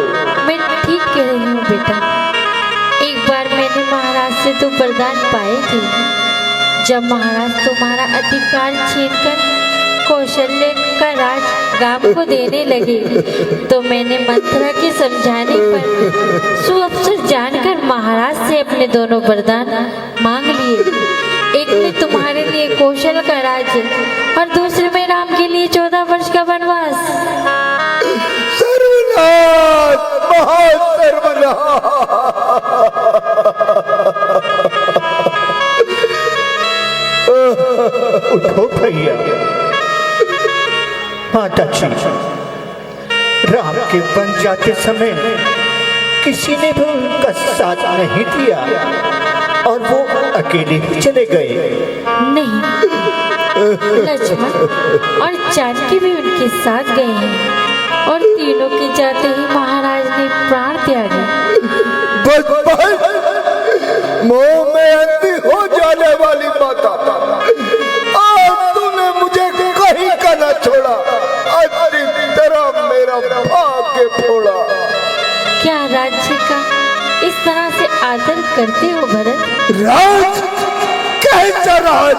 मैं ठीक कह रही हूँ बेटा। एक बार मैंने महाराज से तो वरदान पाए थे। जब महाराज तुम्हारा अधिकार छीनकर कौशल्य का राज गाम को देने लगे, तो मैंने मंथरा के समझाने पर सुअवसर जानकर महाराज से अपने दोनों वरदान मांग लिए। एक में तुम्हारे लिए कौशल का राज्य और दूसरे में राम के लिए 14 वर्ष का वनवास। सर्वनाश, महासर्वनाश। उठो भैया। माता जी, राम के बन जाते समय किसी ने भी उनका साथ नहीं दिया और वो अकेले ही चले गए। नहीं, लक्ष्मण और जानकी भी उनके साथ गए हैं और तीनों के जाते ही महाराज ने प्राण त्यागे। मोह में अंधी हो जाने वाली माता, आज तूने मुझे कहीं का न छोड़ा, अच्छी तरह मेरा भाग्य फोड़ा। क्या राज्य का इस तरह से आदर करते हो भरत? राज? कैसा राज?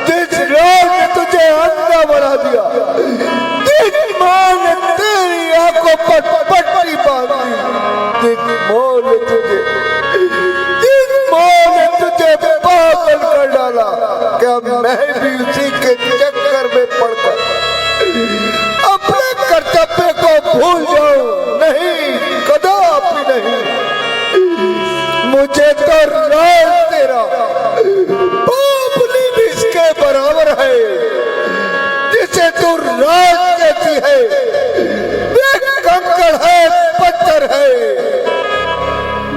जिस राज ने तुझे अंधा बना दिया, जिस माँ ने तेरी आंखों पर पट्टी बांधी, जिस माँ ने तुझे पागल कर डाला, क्या मैं भी उसी के चक्कर में पड़कर अपने कर्तव्य को भूल जाओ, नहीं, कदापि नहीं। मुझे तो राज तेरा पापनी भी इसके बराबर है। जिसे तू राज कहती है वे कंकड़ है, पत्थर है।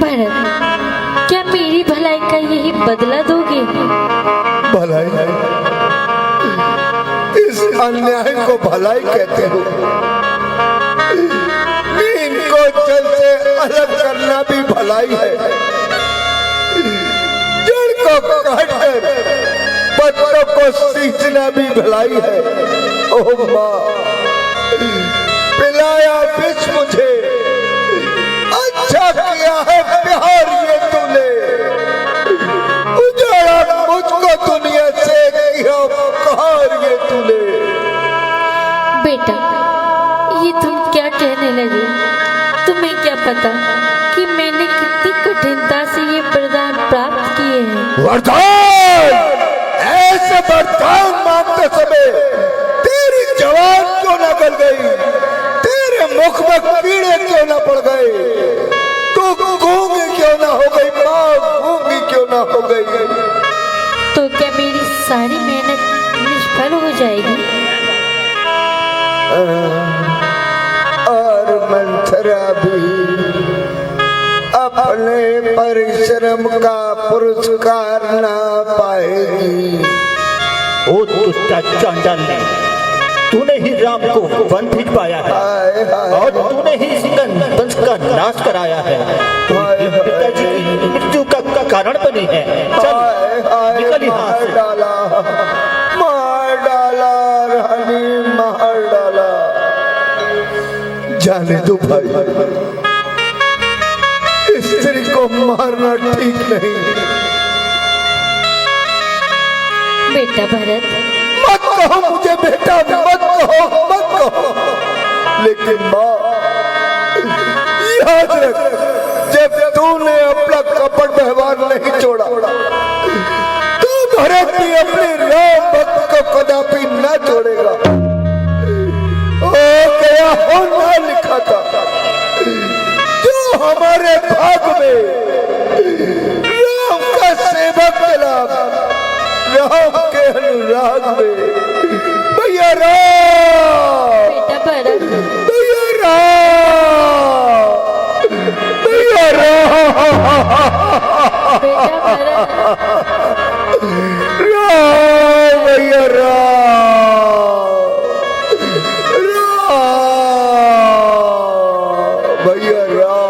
भरत, क्या मेरी भलाई का यही बदला दोगे? भलाई? इस अन्याय को भलाई कहते हो? मीन को जल से अलग करना भी भलाई है। जड़ को काटकर पत्तों को सींचना भी भलाई है। ओह माँ, पिलाया विष मुझे, अच्छा किया है प्यार ये तूने, उजाड़ा मुझको दुनिया से, किया उपकार ये तूने। बेटा, ये तुम क्या कहने लगे? तुम्हें क्या पता कि मैंने कितनी कठिनता से ये वरदान प्राप्त किए हैं। वरदान! ऐसे वरदान मांगते समय तेरी जवान क्यों न गल गई? तेरे मुख में कीड़े क्यों न पड़ गए? तू गूंगी क्यों न हो गई माँ? गूंगी क्यों न हो गई? तो क्या मेरी सारी मेहनत निष्फल हो जाएगी? और मंथरा भी अपने परिश्रम का पुरस्कार ना पाएगी। ओ दुष्टा चांडाल ने, तूने ही राम को वन भिजवाया है हाय हाय और तूने ही सिकंद वंश का नाश कराया है। पिताजी की मृत्यु का कारण बनी है। चल निकल यहाँ मार से। डाला, मार डाला रानी, मार डाला। जाने दो भाई, स्त्री को मारना ठीक नहीं। बेटा भरत, मत कहो मुझे बेटा, मत कहो, मत कहो। लेकिन माँ, याद रख, जब तूने अपना कपट व्यवहार नहीं छोड़ा तो भरत भी अपने राम भक्त को कदापि न छोड़ेगा। ओ गया हो ना लिखा था, जो हमारे भाग में राम का सेवक मिला, राम के अनुराग में भैया राम, बेटा भरत, भैया राम, भैया राम, बेटा भरत, राम, भैया राम, राम, भैया राम,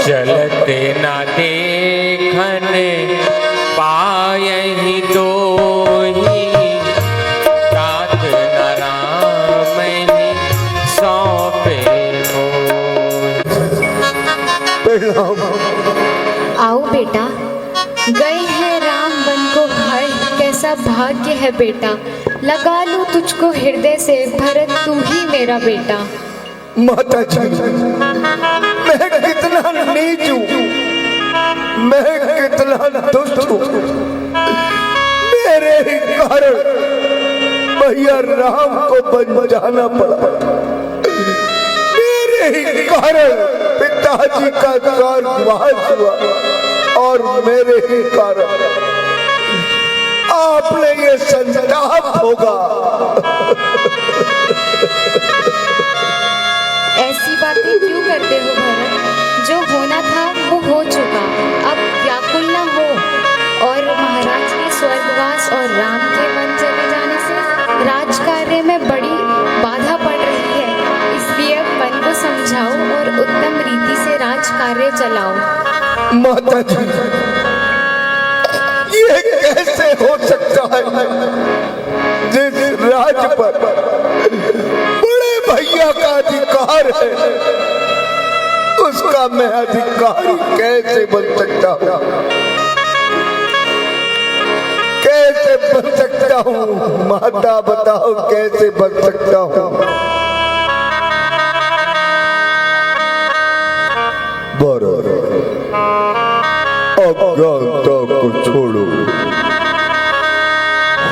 चलते ना देखन पायहि दोहि, तात न रामहि सौंपे मोहि। आओ बेटा, गए हैं राम वन को हाय, कैसा भाग्य है बेटा। लगा लूं तुझको हृदय से, भरत तू ही मेरा बेटा। माता जी, मैं कितना नीच हूँ, मैं कितना दुष्ट हूँ। मेरे ही कारण भैया राम को बन जाना पड़ा। मेरे ही कारण पिताजी का स्वर्गवास हुआ और मेरे ही कारण आपने ये संताप होगा। ऐसी बातें क्यों करते हो भरत? जो होना था वो हो चुका, अब व्याकुल न हो। और महाराज के स्वर्गवास और राम के वन चले जाने से राज कार्य में बड़ी बाधा पड़ रही है, इसलिए अब वन को समझाओ और उत्तम रीति से राज कार्य चलाओ। माता जी, ये कैसे हो सकता है? जिस राज पर बड़े भैया का अधिकार है, उसका मैं अधिकारी कैसे बन सकता हूँ? कैसे बन सकता हूँ? माता बताओ, कैसे बन सकता हूँ? अज्ञानता को छोड़ो,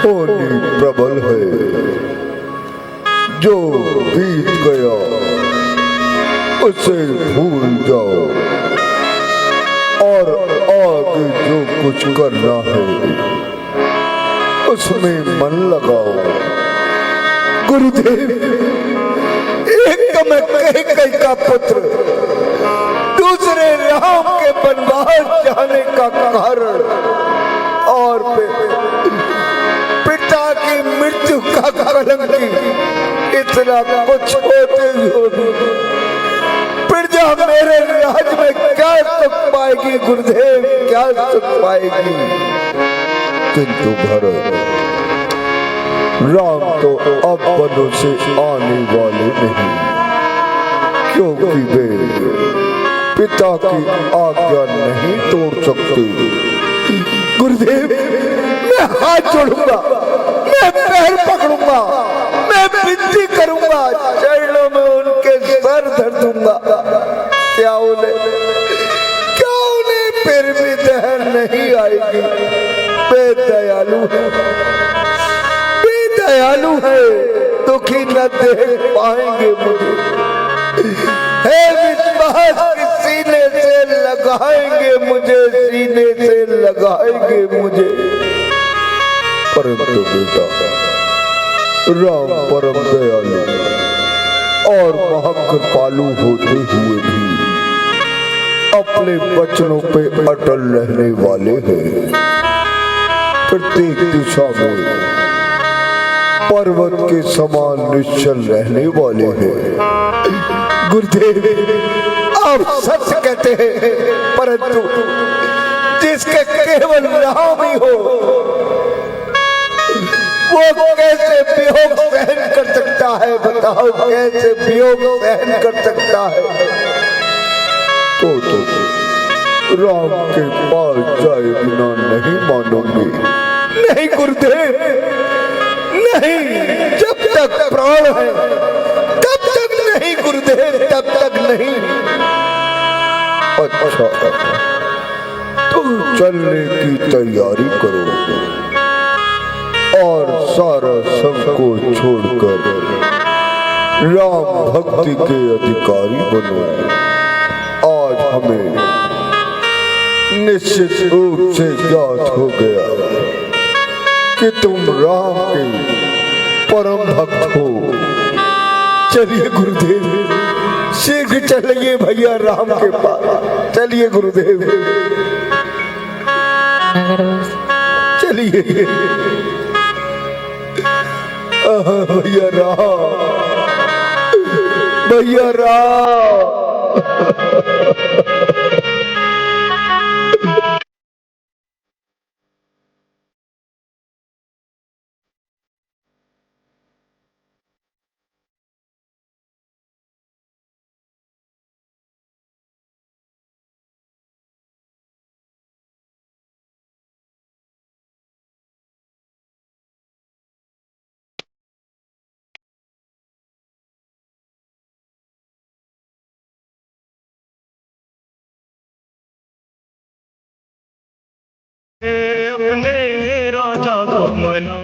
होली प्रबल है, जो बीत गया उसे भूल जाओ और आगे जो कुछ करना है उसमें मन लगाओ। गुरुदेव, एक मैं कैकेयी का पुत्र, दूसरे राम के वनवास जाने का कारण और पिता की मृत्यु का कलंकी, इतना कुछ होते हुए प्रजा मेरे राज में क्या सुख पाएगी? गुरुदेव, क्या सुख पाएगी? किंतु भरत, राम तो अब वनों से आने वाले नहीं, क्योंकि वे पिता की आज्ञा नहीं तोड़ सकते। गुरुदेव, मैं हाथ जोड़ूंगा, मैं पैर पकड़ूंगा, मैं विनती करूंगा, चरणों में उनके सर धर दूंगा। क्या उन्हें फिर भी दया नहीं आएगी? बेदयालु है, बेदयालु है, दुखी न देख पाएंगे मुझे। है विश्वास की सीने से लगाएंगे मुझे, सीने से लगाएंगे मुझे। परंतु बेटा, राम परम दयालु और महाकृपालु होते हुए भी अपने वचनों पे अटल रहने वाले हैं। प्रत्येक दिशा में पर्वत के समान निश्चल रहने वाले हैं। गुरुदेव, आप सच कहते हैं, परंतु जिसके केवल राम ही हो वो कैसे वियोग सहन कर सकता है? बताओ, कैसे वियोग सहन कर सकता है? तो राम के पास जाए बिना नहीं मानोगे? नहीं गुरुदेव, नहीं, जब तक प्राण है तब तक नहीं गुरुदेव, तब तक नहीं। अच्छा, तो चलने की तैयारी करो और सारा संकोच छोड़कर राम भक्ति के अधिकारी बनो। आज हमें निश्चित रूप से ज्ञात हो गया कि तुम राम के परम भक्त हो। चलिए गुरुदेव, शीघ्र चलिए भैया राम के पास। चलिए गुरुदेव, चलिए। भैया राम, भैया राम। अपने राजा को मना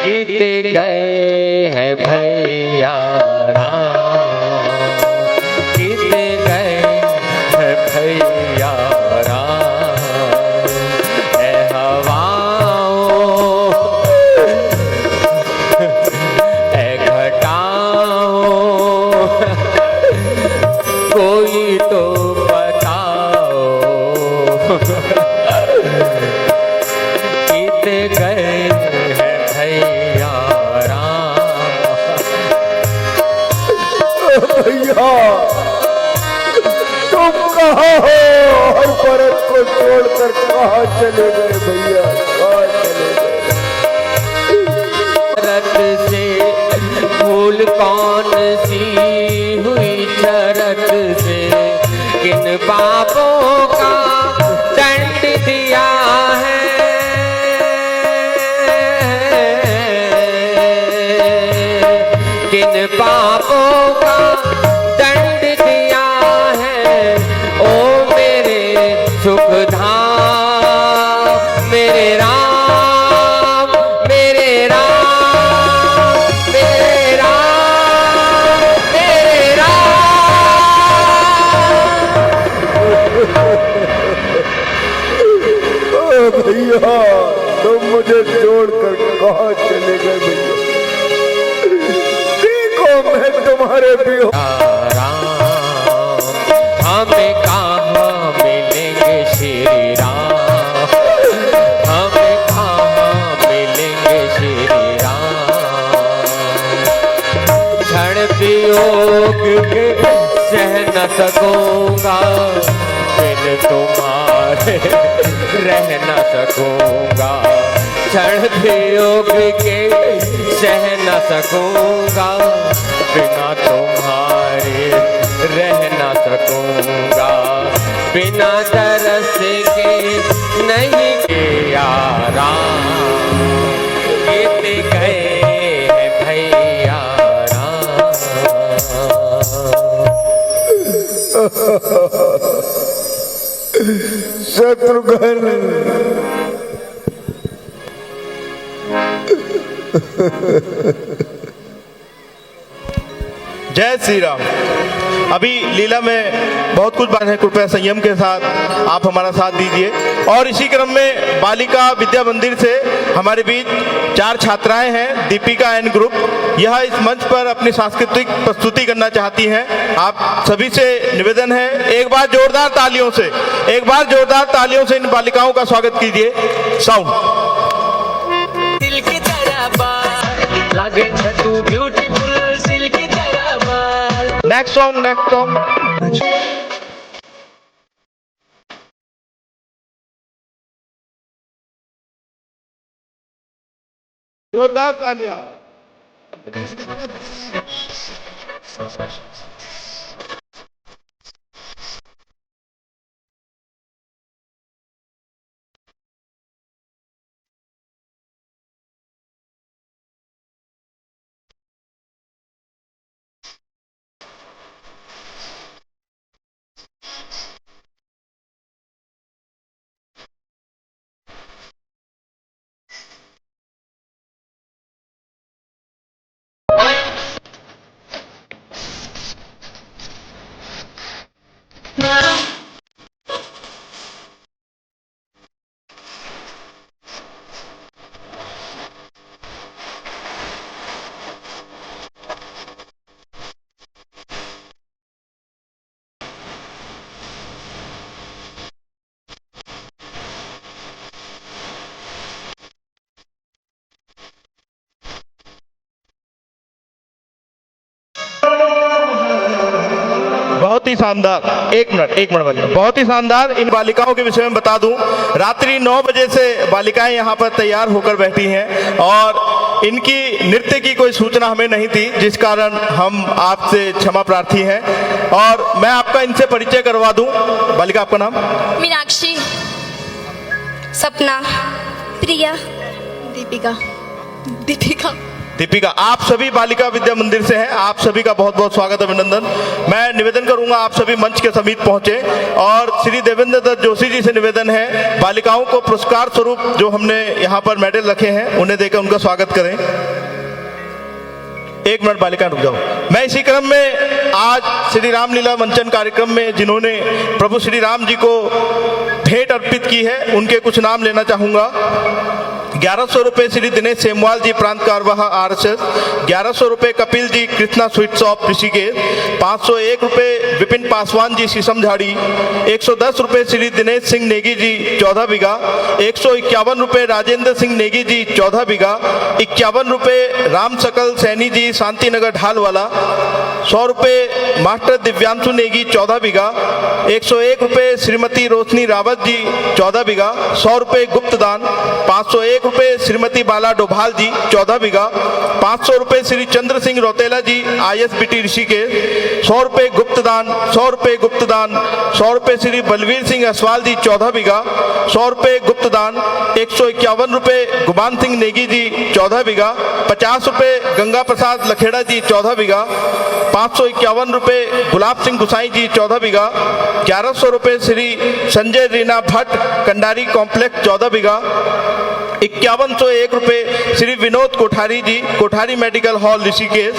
बीत गए हैं भैया राम, बीत गए हैं भैया राम। ऐ हवाओं, ऐ घटाओं, कोई तो बताओ, बीत गए भैया, तुम कहाँ हो? हर परत को छोड़कर कहाँ चले गए भैया, कहाँ चले गए? रत से भूल कौन सी हुई शरत से, किन पापों का दंड दिया है, किन पापों का दंड दिया है। ओ मेरे सुखधाम मेरे राम, मेरे राम, मेरे राम, मेरे राम। ओ भैया तुम मुझे छोड़कर कहाँ चले गए भैया? देखो मैं तुम्हारे भी हूँ। राम हमें कहाँ मिलेंगे श्री राम, हमें कहाँ मिलेंगे श्री राम। क्षण वियोग के सह न सकूंगा, बिन तुम्हारे रह न सकूंगा। क्षण वियोग के सह न सकूंगा, बिना तुम्हारे रह न सकूंगा। बिना तरस के नहीं के आराम, बीत गए हैं भैया राम। शत्रुघ्न जय श्री राम। अभी लीला में बहुत कुछ बात है, कृपया संयम के साथ आप हमारा साथ दीजिए। और इसी क्रम में बालिका विद्या मंदिर से हमारे बीच 4 छात्राएं हैं, दीपिका एंड ग्रुप। यह इस मंच पर अपनी सांस्कृतिक प्रस्तुति करना चाहती हैं। आप सभी से निवेदन है, एक बार जोरदार तालियों से, एक बार जोरदार तालियों से इन बालिकाओं का स्वागत कीजिए। Sound next song, next song. जोरदार तालियां। बहुत ही शानदार, एक मिनट बालिका, बहुत ही शानदार। इन बालिकाओं के विषय में बता दूं, रात्रि 9 बजे से बालिकाएं यहाँ पर तैयार होकर बैठी हैं और इनकी नृत्य की कोई सूचना हमें नहीं थी, जिस कारण हम आपसे क्षमा प्रार्थी हैं। और मैं आपका इनसे परिचय करवा दूं। बालिका, आपका नाम? मीनाक्षी, सपना, प्रिया, दीपिका। दीपिका दीपिका, आप सभी बालिका विद्या मंदिर से हैं। आप सभी का बहुत बहुत स्वागत, अभिनंदन। मैं निवेदन करूंगा आप सभी मंच के समीप पहुंचे और श्री देवेंद्र दत्त जोशी जी से निवेदन है, बालिकाओं को पुरस्कार स्वरूप जो हमने यहाँ पर मेडल रखे हैं उन्हें देकर उनका स्वागत करें। एक मिनट बालिका, रुक जाओ। मैं इसी क्रम में आज श्री रामलीला मंचन कार्यक्रम में जिन्होंने प्रभु श्री राम जी को भेंट अर्पित की है, उनके कुछ नाम लेना चाहूंगा। 1100 रुपए श्री दिनेश सेमवाल जी, प्रांत कार्यवाह RSS। 1100 रुपए कपिल जी, कृष्णा स्वीट शॉप ऋषिकेश। 501 रुपए विपिन पासवान जी, शीशम झाड़ी। 110 रुपए श्री दिनेश सिंह नेगी जी, 14 बीघा। 151 रुपए राजेंद्र सिंह नेगी जी, 14 बीघा। 51 रुपए राम सकल सैनी जी, शांतिनगर ढालवाला। 100 रुपए मास्टर दिव्यांशु नेगी, 14 बीघा। 101 रुपए श्रीमती रोशनी रावत जी, 14 बीघा। 100 रुपए गुप्त दान। 501 रुपए श्रीमती बाला डोभाल जी, 14 बीघा। 500 रुपए श्री चंद्र सिंह रौतेला जी, ISBT ऋषिकेश, 100 रुपए गुप्त दान। 100 रुपए गुप्त दान। 100 रुपए श्री बलवीर सिंह असवाल जी, 14 बीघा। 100 रुपए गुप्त दान। 151 रुपए गुमान सिंह नेगी जी, 14 बीघा। 50 रुपए गंगा प्रसाद लखेड़ा जी, 14 बीघा। 551 रुपए गुलाब सिंह गुसाई जी, 14 बीघा। 1100 रुपए श्री संजय रीना भट्ट कंडारी कॉम्प्लेक्स, 14 बीघा। 5101 रुपए श्री विनोद कोठारी जी, कोठारी मेडिकल हॉल ऋषिकेश।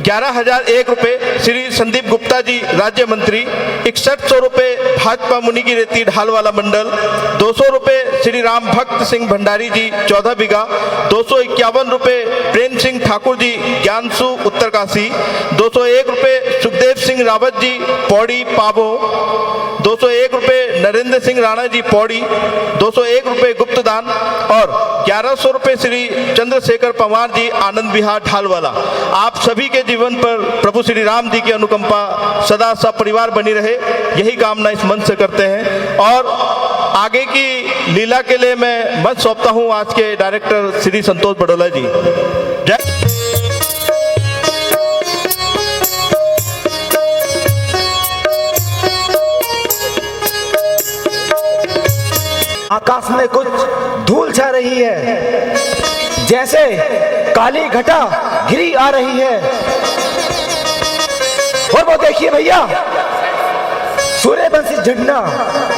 11,001 रुपए श्री संदीप गुप्ता जी, राज्य मंत्री। 6100 रुपए भाजपा मुनि की रेती ढालवाला मंडल। 200 रुपए श्री राम भक्त सिंह भंडारी जी, 14 बीघा। 251 रुपए प्रेम सिंह ठाकुर जी, ज्ञानसु उत्तरकाशी। 201 रुपए सुखदेव सिंह रावत जी, पौड़ी पाबो। 201 रुपए नरेंद्र सिंह राणा जी, पौड़ी। 201 रुपए गुप्त दान और 1100 रुपए श्री चंद्रशेखर पवार जी, आनंद विहार ढालवाला। आप सभी के जीवन पर प्रभु श्री राम जी की अनुकंपा सदा सपरिवार बनी रहे, यही कामना इस मंच से करते हैं। और आगे की लीला के लिए मैं मंच सौंपता हूं आज के डायरेक्टर श्री संतोष बड़ोला जी। जय। आकाश में कुछ धूल छा रही है, जैसे काली घटा घिरी आ रही है। और वो देखिए भैया, सूर्यवंशी झंडा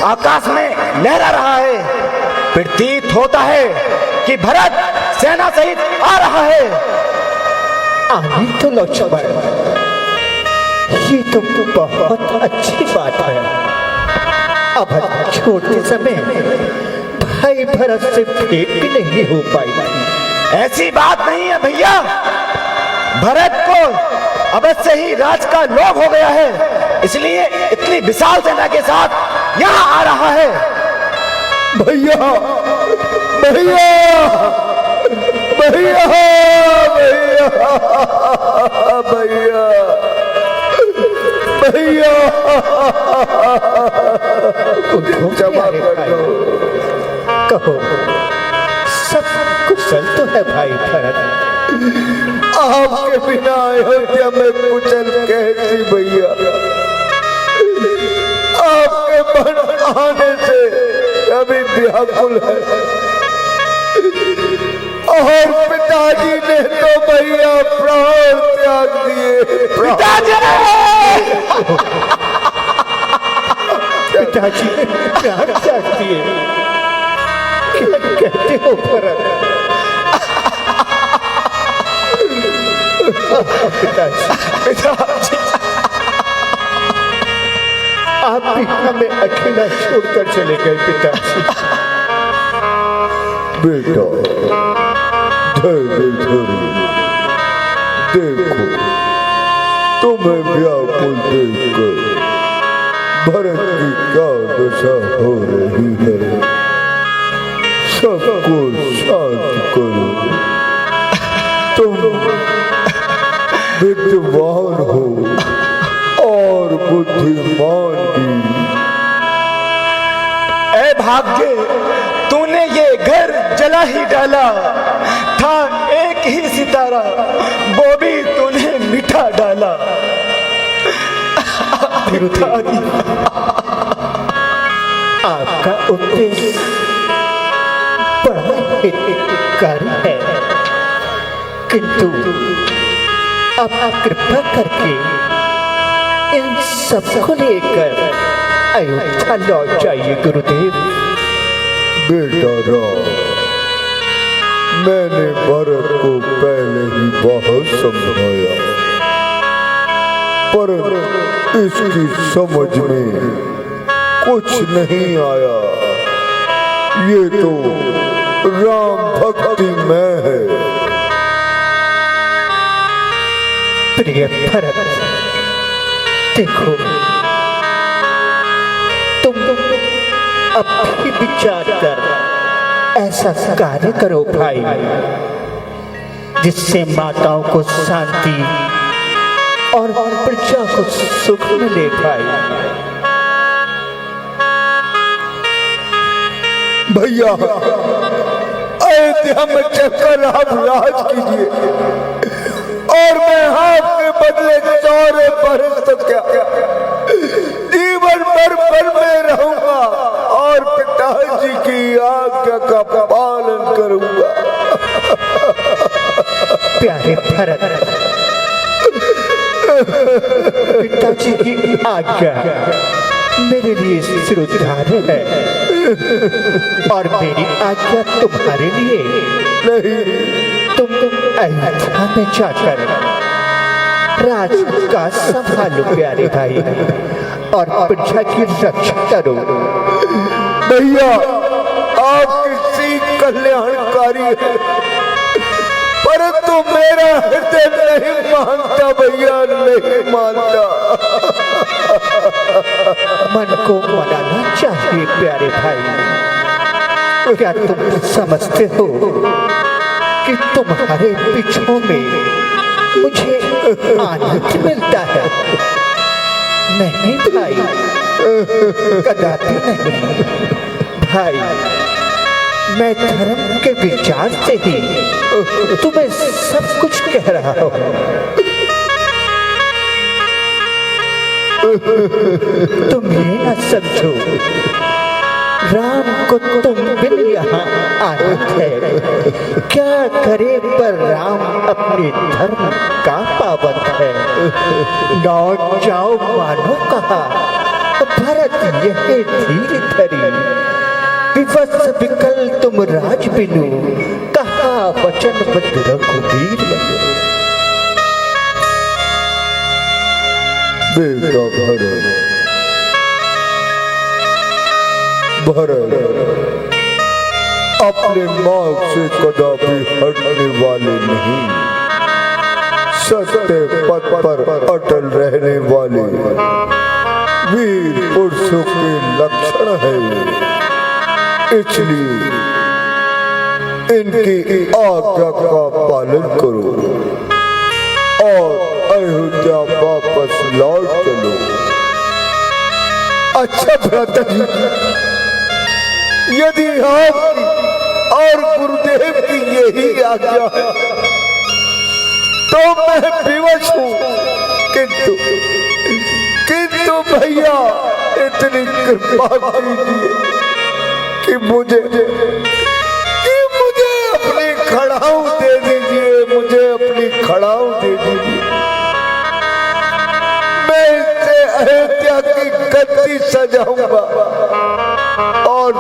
आकाश में लहरा रहा है। प्रतीत होता है कि भरत सेना सहित आ रहा है। आने तो लक्ष्मण, ये तो बहुत अच्छी बात है। अब छोड़ते समय भाई भरत से भेंट भी नहीं हो पाई। ऐसी बात नहीं है भैया, भरत को अवश्य ही राज का लोभ हो गया है, इसलिए इतनी विशाल सेना के साथ यहाँ आ रहा है। भैया भैया भैया भैया भैया भैया क्षमा कर दो। कहो, सब कुशल तो है भाई भरत। आपके बिना अयोध्या में कुचल कैसी भैया। आपके मन आने से अभी व्याकुल है और पिताजी ने तो भैया प्राण त्याग दिए। पिताजी ने प्राण त्याग दिए, क्या कहते हो भरत? पिताजी, आप भी हमें अकेला छोड़कर चले गए पिताजी। बेटा धैर्य धरो, देखो तुम्हें व्याकुल देखकर भरत की क्या दशा हो रही है। सबको शांत करो, तुम विद्वान हो और बुद्धिमान भी। ऐ भाग्य, तूने ये घर जला ही डाला था। एक ही सितारा, वो भी तूने मिठा डाला। आपका उपदेश बड़ा हितकारी है, किंतु अब आप कृपा करके इन सबको लेकर अयोध्या लौट जाइए गुरुदेव। बेटा राम, मैंने भरत को पहले ही बहुत समझाया, पर इसकी समझ में कुछ नहीं आया। ये तो राम भक्ति में है। प्रिय भरत, देखो तुम अब भी विचार कर ऐसा कार्य करो भाई, जिससे माताओं को शांति और प्रजा को सुख मिले भाई। भैया, अयोध्या में चलकर आप राज कीजिए और मैं आपके बदले 4 बरस तो क्या जीवन भर में रहूंगा और पिताजी की आज्ञा का पालन करूंगा। प्यारे भरत, पिताजी की आज्ञा मेरे लिए सिरोधार्य है और मेरी आज्ञा तुम्हारे लिए नहीं। तुम अयोध्या में जाकर राज का संभालो प्यारे भाई और प्रजा की रक्षा करो। भैया, आप किसी कल्याणकारी है, परंतु मेरा हृदय नहीं मानता भैया, नहीं मानता। मन को मनाना चाहिए प्यारे भाई। क्या तुम समझते हो कि तुम्हारे पीछों में मुझे आनंद मिलता है? नहीं भाई, कदापि नहीं भाई। मैं धर्म के विचार से ही तुम्हें सब कुछ कह रहा हूँ। तुम ये न समझो राम को तुम बिन यहाँ आना है। क्या करे पर राम अपने धर्म का पाबंद है। लौट जाओ मानो कहा भरत यह धीर धरी, विवश विकल तुम राज बिनु, कहा वचन बद्ध रघुवीर बनो। बेटा भरत अपने मार्ग से कदापि हटने वाले नहीं, सत्य पथ पर अटल रहने वाले वीर पुरुषों के लक्षण है। इसलिए इनकी आज्ञा का पालन करो और अयोध्या वापस लौट चलो। अच्छा भ्राता जी, यदि आपकी और गुरुदेव की यही आज्ञा है तो मैं विवश हूँ, किंतु भैया इतनी कृपा कीजिए कि मुझे अपनी खड़ाऊ दे दीजिए, मुझे अपनी खड़ाऊ दे दीजिए। मैं इससे अयोध्या की गद्दी सजाऊंगा और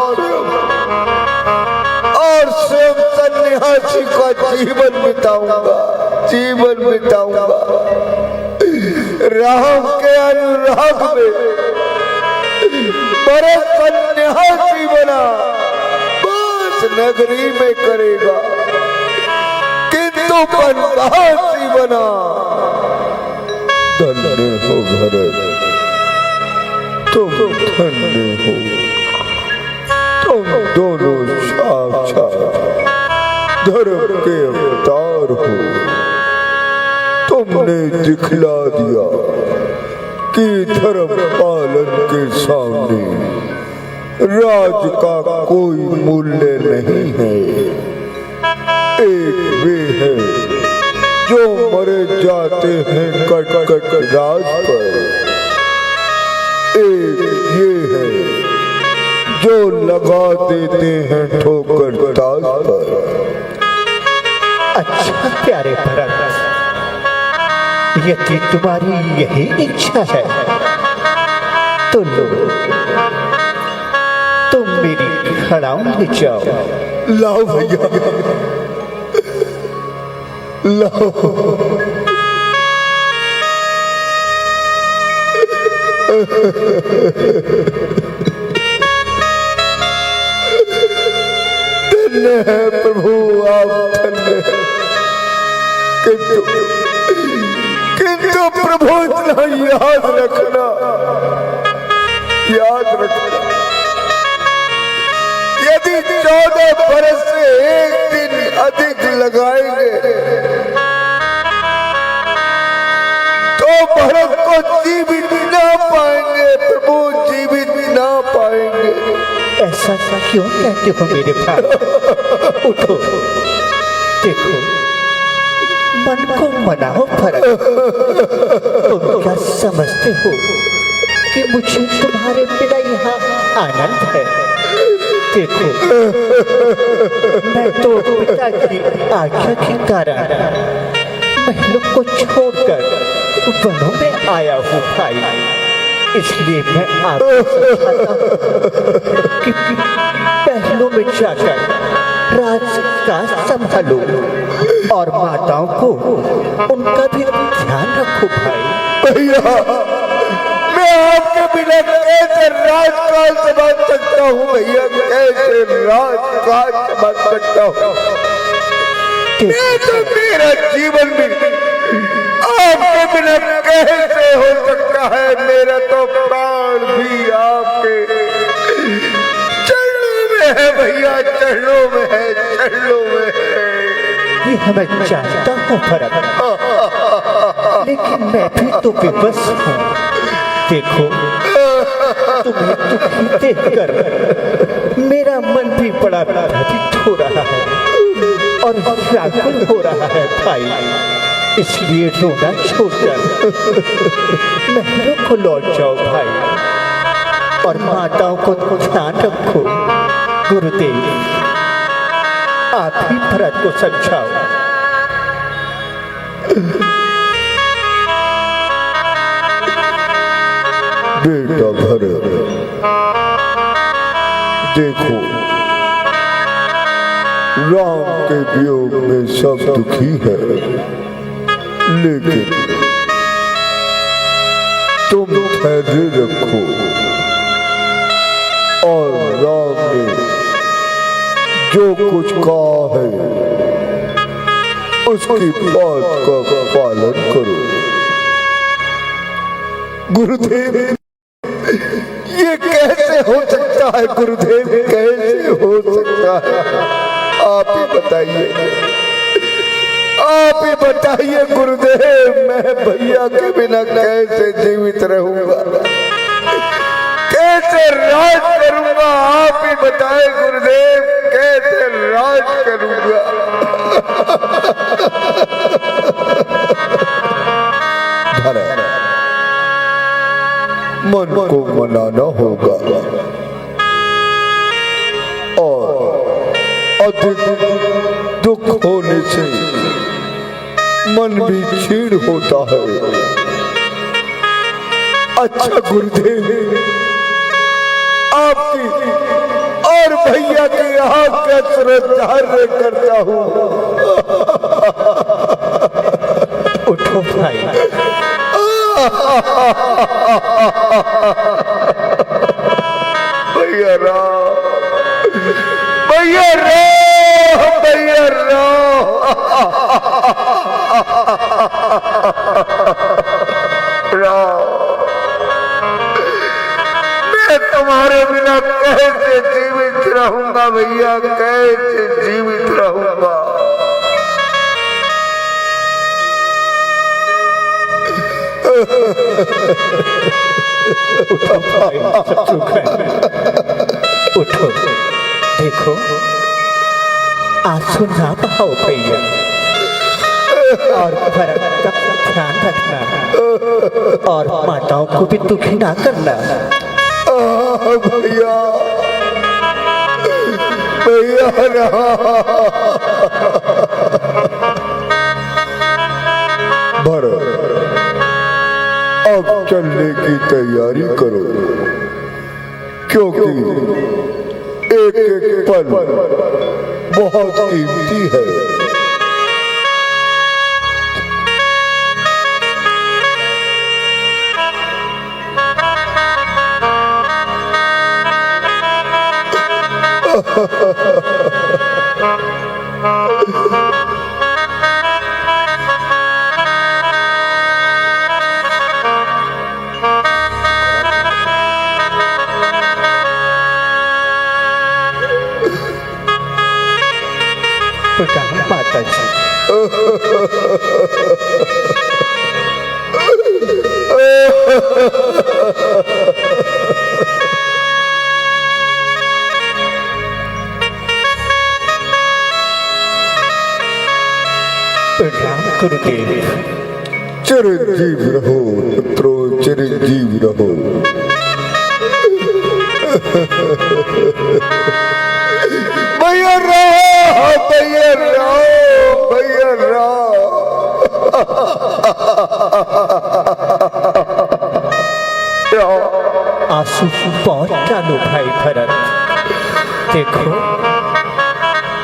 स्वयं सन्यासी का जीवन बिताऊंगा। राम के अनुराग में बड़े सन्यासी बना बस नगरी में करेगा, किंतु बनवासी बना। धन्य हो भरत, तुम धन्य हो। तुम दोनों साक्षात धर्म के अवतार हो। तुमने दिखला दिया कि धर्म पालन के सामने राज का कोई मूल्य नहीं है। एक वे है जो मरे जाते हैं कट कट राज पर, एक ये है जो लगा देते हैं ठोकर ताज पर। अच्छा प्यारे भरत, यदि तुम्हारी यही इच्छा है तो लो, तुम मेरी खड़ाऊ ले जाओ। लाओ भैया, लाओ। धन्य है प्रभु, आप धन्य है। किंतु प्रभु इतना याद रखना, यदि 14 बरस से एक दिन अधिक लगाएंगे तो भरत को जीवित ना पाएंगे प्रभु, जीवित ना पाएंगे। ऐसा क्यों कहते हो मेरे भाई? उठो, देखो, मन को मनाओ भरत। तुम क्या समझते हो कि मुझे तुम्हारे बिना यहाँ आनंद है? देखो, मैं तो पिता की आज्ञा के कारण महलों को छोड़कर वनों में आया हूँ भाई। इसलिए मैं आपको समझाता हूँ कि महलों में जाकर राज का संभालो और माताओं को उनका भी ध्यान रखो भाई। भैया, मैं आपके बिना कैसे राजकाज संभाल सकता हूँ भैया, कैसे राजकाज संभाल सकता हूँ? मैं तो मेरा जीवन भी आपके बिना कैसे हो सकता है? मेरा तो प्राण भी आपके चरणों में है भैया, चरणों में है, चरणों में है। ये मैं जानता हूँ भरत, लेकिन मैं भी तो विवश हूँ। देखो, तुम्हें दुखी देखकर मेरा मन भी बड़ा भयभीत हो रहा है और व्याकुल हो रहा है भाई। इसलिए रोना छोड़कर महलों को लौट जाओ भाई और माताओं को ध्यान रखो। गुरुदेव, आप ही भरत को समझाओ। बेटा भरत, देखो, राम के वियोग में सब दुखी है, लेकिन तुम धैर्य रखो और राम ने जो कुछ कहा है उसकी बात का पालन करो। गुरुदेव, ये कैसे हो सकता है गुरुदेव, कैसे हो सकता है? आप ही बताइए, आप ही बताइए गुरुदेव, मैं भैया के बिना कैसे जीवित रहूंगा, कैसे राज करूंगा? आप ही बताए गुरुदेव, कैसे राज करूंगा? मन को मनाना होगा और अधिक दुख होने से मन भी क्षीण होता है। अच्छा गुरुदेव, आपकी और भैया की आपका श्रद्धार्य करता हूँ। उठो भाई। भैया राम, भैया राम, भैया राम। मैं तुम्हारे बिना कैसे जीवित रहूंगा भैया, कैसे जीवित रहूंगा? उठो भाई, उठो, देखो, आंसू ना बहाओ भैया और भरत का ध्यान रखना और माताओं को भी दुखी ना करना। भैया, भैया भरत, अब चलने की तैयारी करो, क्योंकि एक एक पल बहुत कीमती है। प्रणाम माता जी। प्रणाम गुरुदेव। चिरंजीव रहो पुत्रो, चिरंजीव रहो। भैया रहो, भैया रहो, भैया रहो। आंसू बहुत डालो भाई भरत। देखो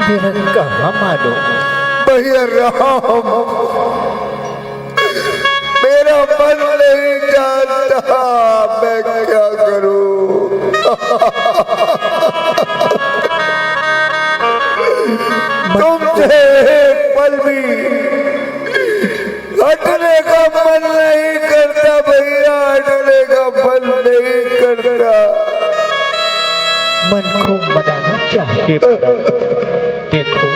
मेरा कहा मानो। भैया राम, मेरा मन नहीं जानता मैं क्या करूं। तुमसे एक पल भी हटने का मन नहीं करता भैया, हटने का मन नहीं करता। मन को मनाना चाहिए भरत। देखो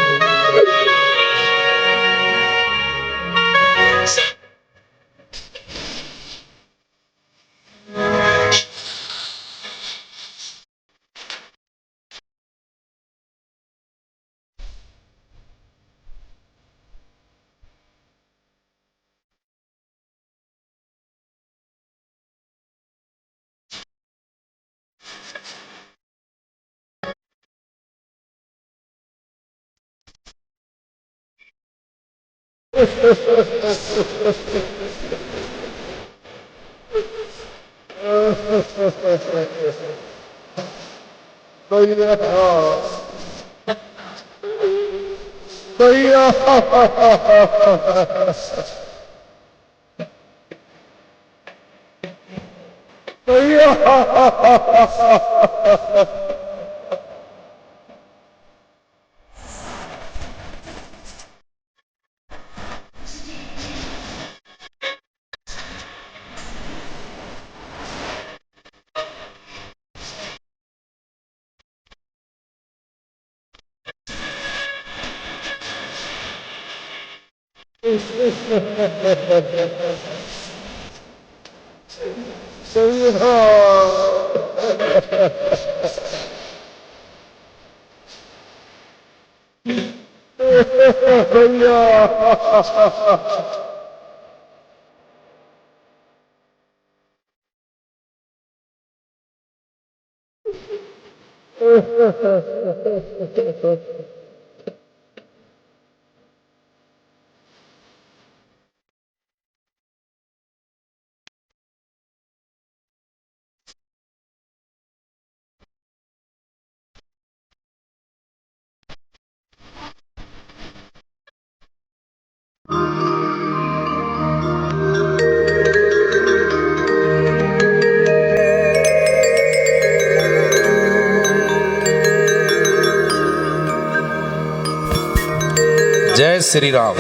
जय श्री राम।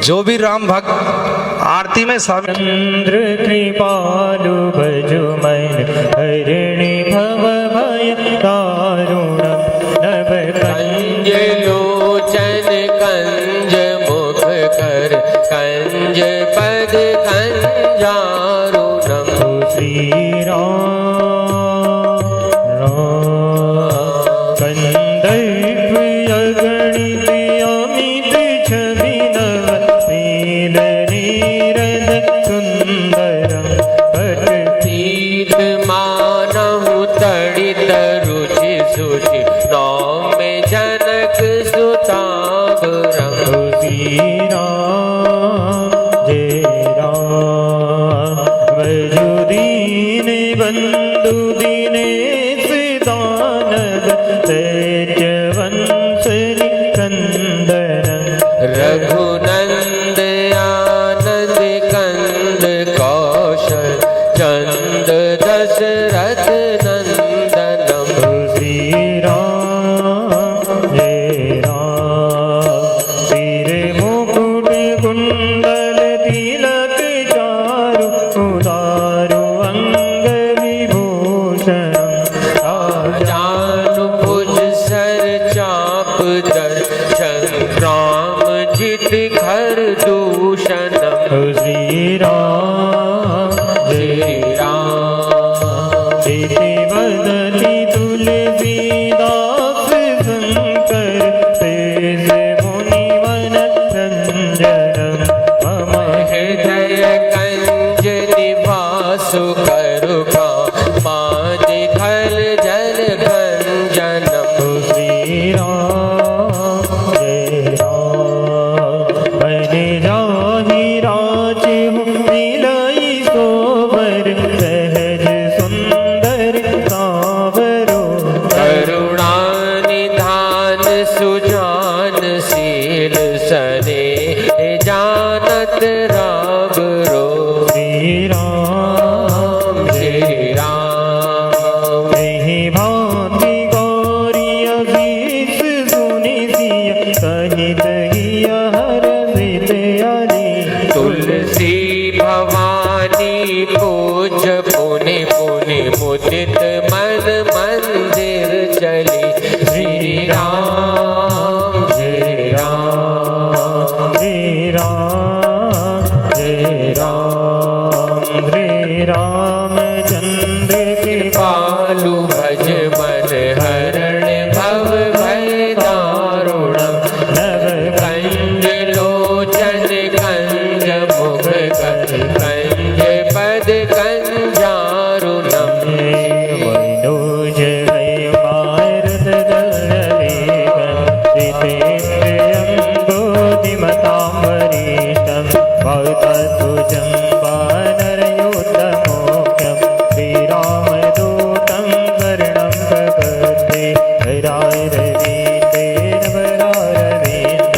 जो भी राम भक्त आरती में चंद्र कृपालु भजो मन हरिणी भव भय दारुणम नभ कंज लोचन कंज मुख कर कंज पद कंजारुणम। श्री राम कंदर्प अगणित अमित छवि नव पील नीरद सुंदरम भट तीर्थ मानहु तड़ित रुचि सुचि नौ में जनक सुतावरम। श्री राम जय राम भजो दीन बंधु दिनेश दानव तेज वंश निकंदन। रघुनंद आनंद कंद कौशल चंद दशरथ नंदनम। श्री राम जय मंडित घर दूषणम श्री राम श्री राम इति वदति तुलसीदास शंकर तेज मुनिवन रंजनम मम हृदय कंज निवासु करुका मानि खल जल गंजनम श्री राम जय राम बने जाहि राज मिलई सोबर सहज सुंदर सावरो करुणा निधान सुजान शील सने जानत राम रो श्री राम श्री राम नहीं भांति गौरी अभीष सुनि सिय सहित हिय हर विद्याली तुलसी भवानी पूज पुनि पुनि मुदित मन मंदिर चली श्री राम श्री राम श्री राम जय राम श्री रामचंद्र कृपालु भज मन हरण भव भय दारुणम नव कंज लोचन कंज मुख कंज पद कंजारुणम मनोज है मारद जलवेगम श्रीतेन्द्रियं वरिष्ठं भवतुजं वानरयोत्तमोख्यं श्रीरामदूतं शरणं प्रपद्ये हरारविन्देन वरारविन्द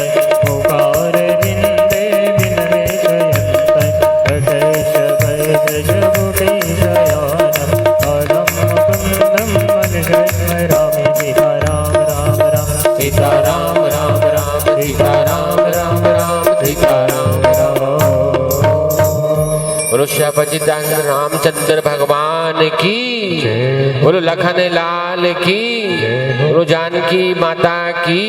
मुखारविन्दे विनवेशयन्तं प्रकर्षभद्रजमुखे शयानम् अलं मुकुन्दं मनस्मरामि सीता राम राम राम सीता राम राम राम सीता राम राम राम सीता राम राम बोलो श्यामजी दास रामचंद्र भगवान की बोलो लखन लाल की बोलो जानकी माता की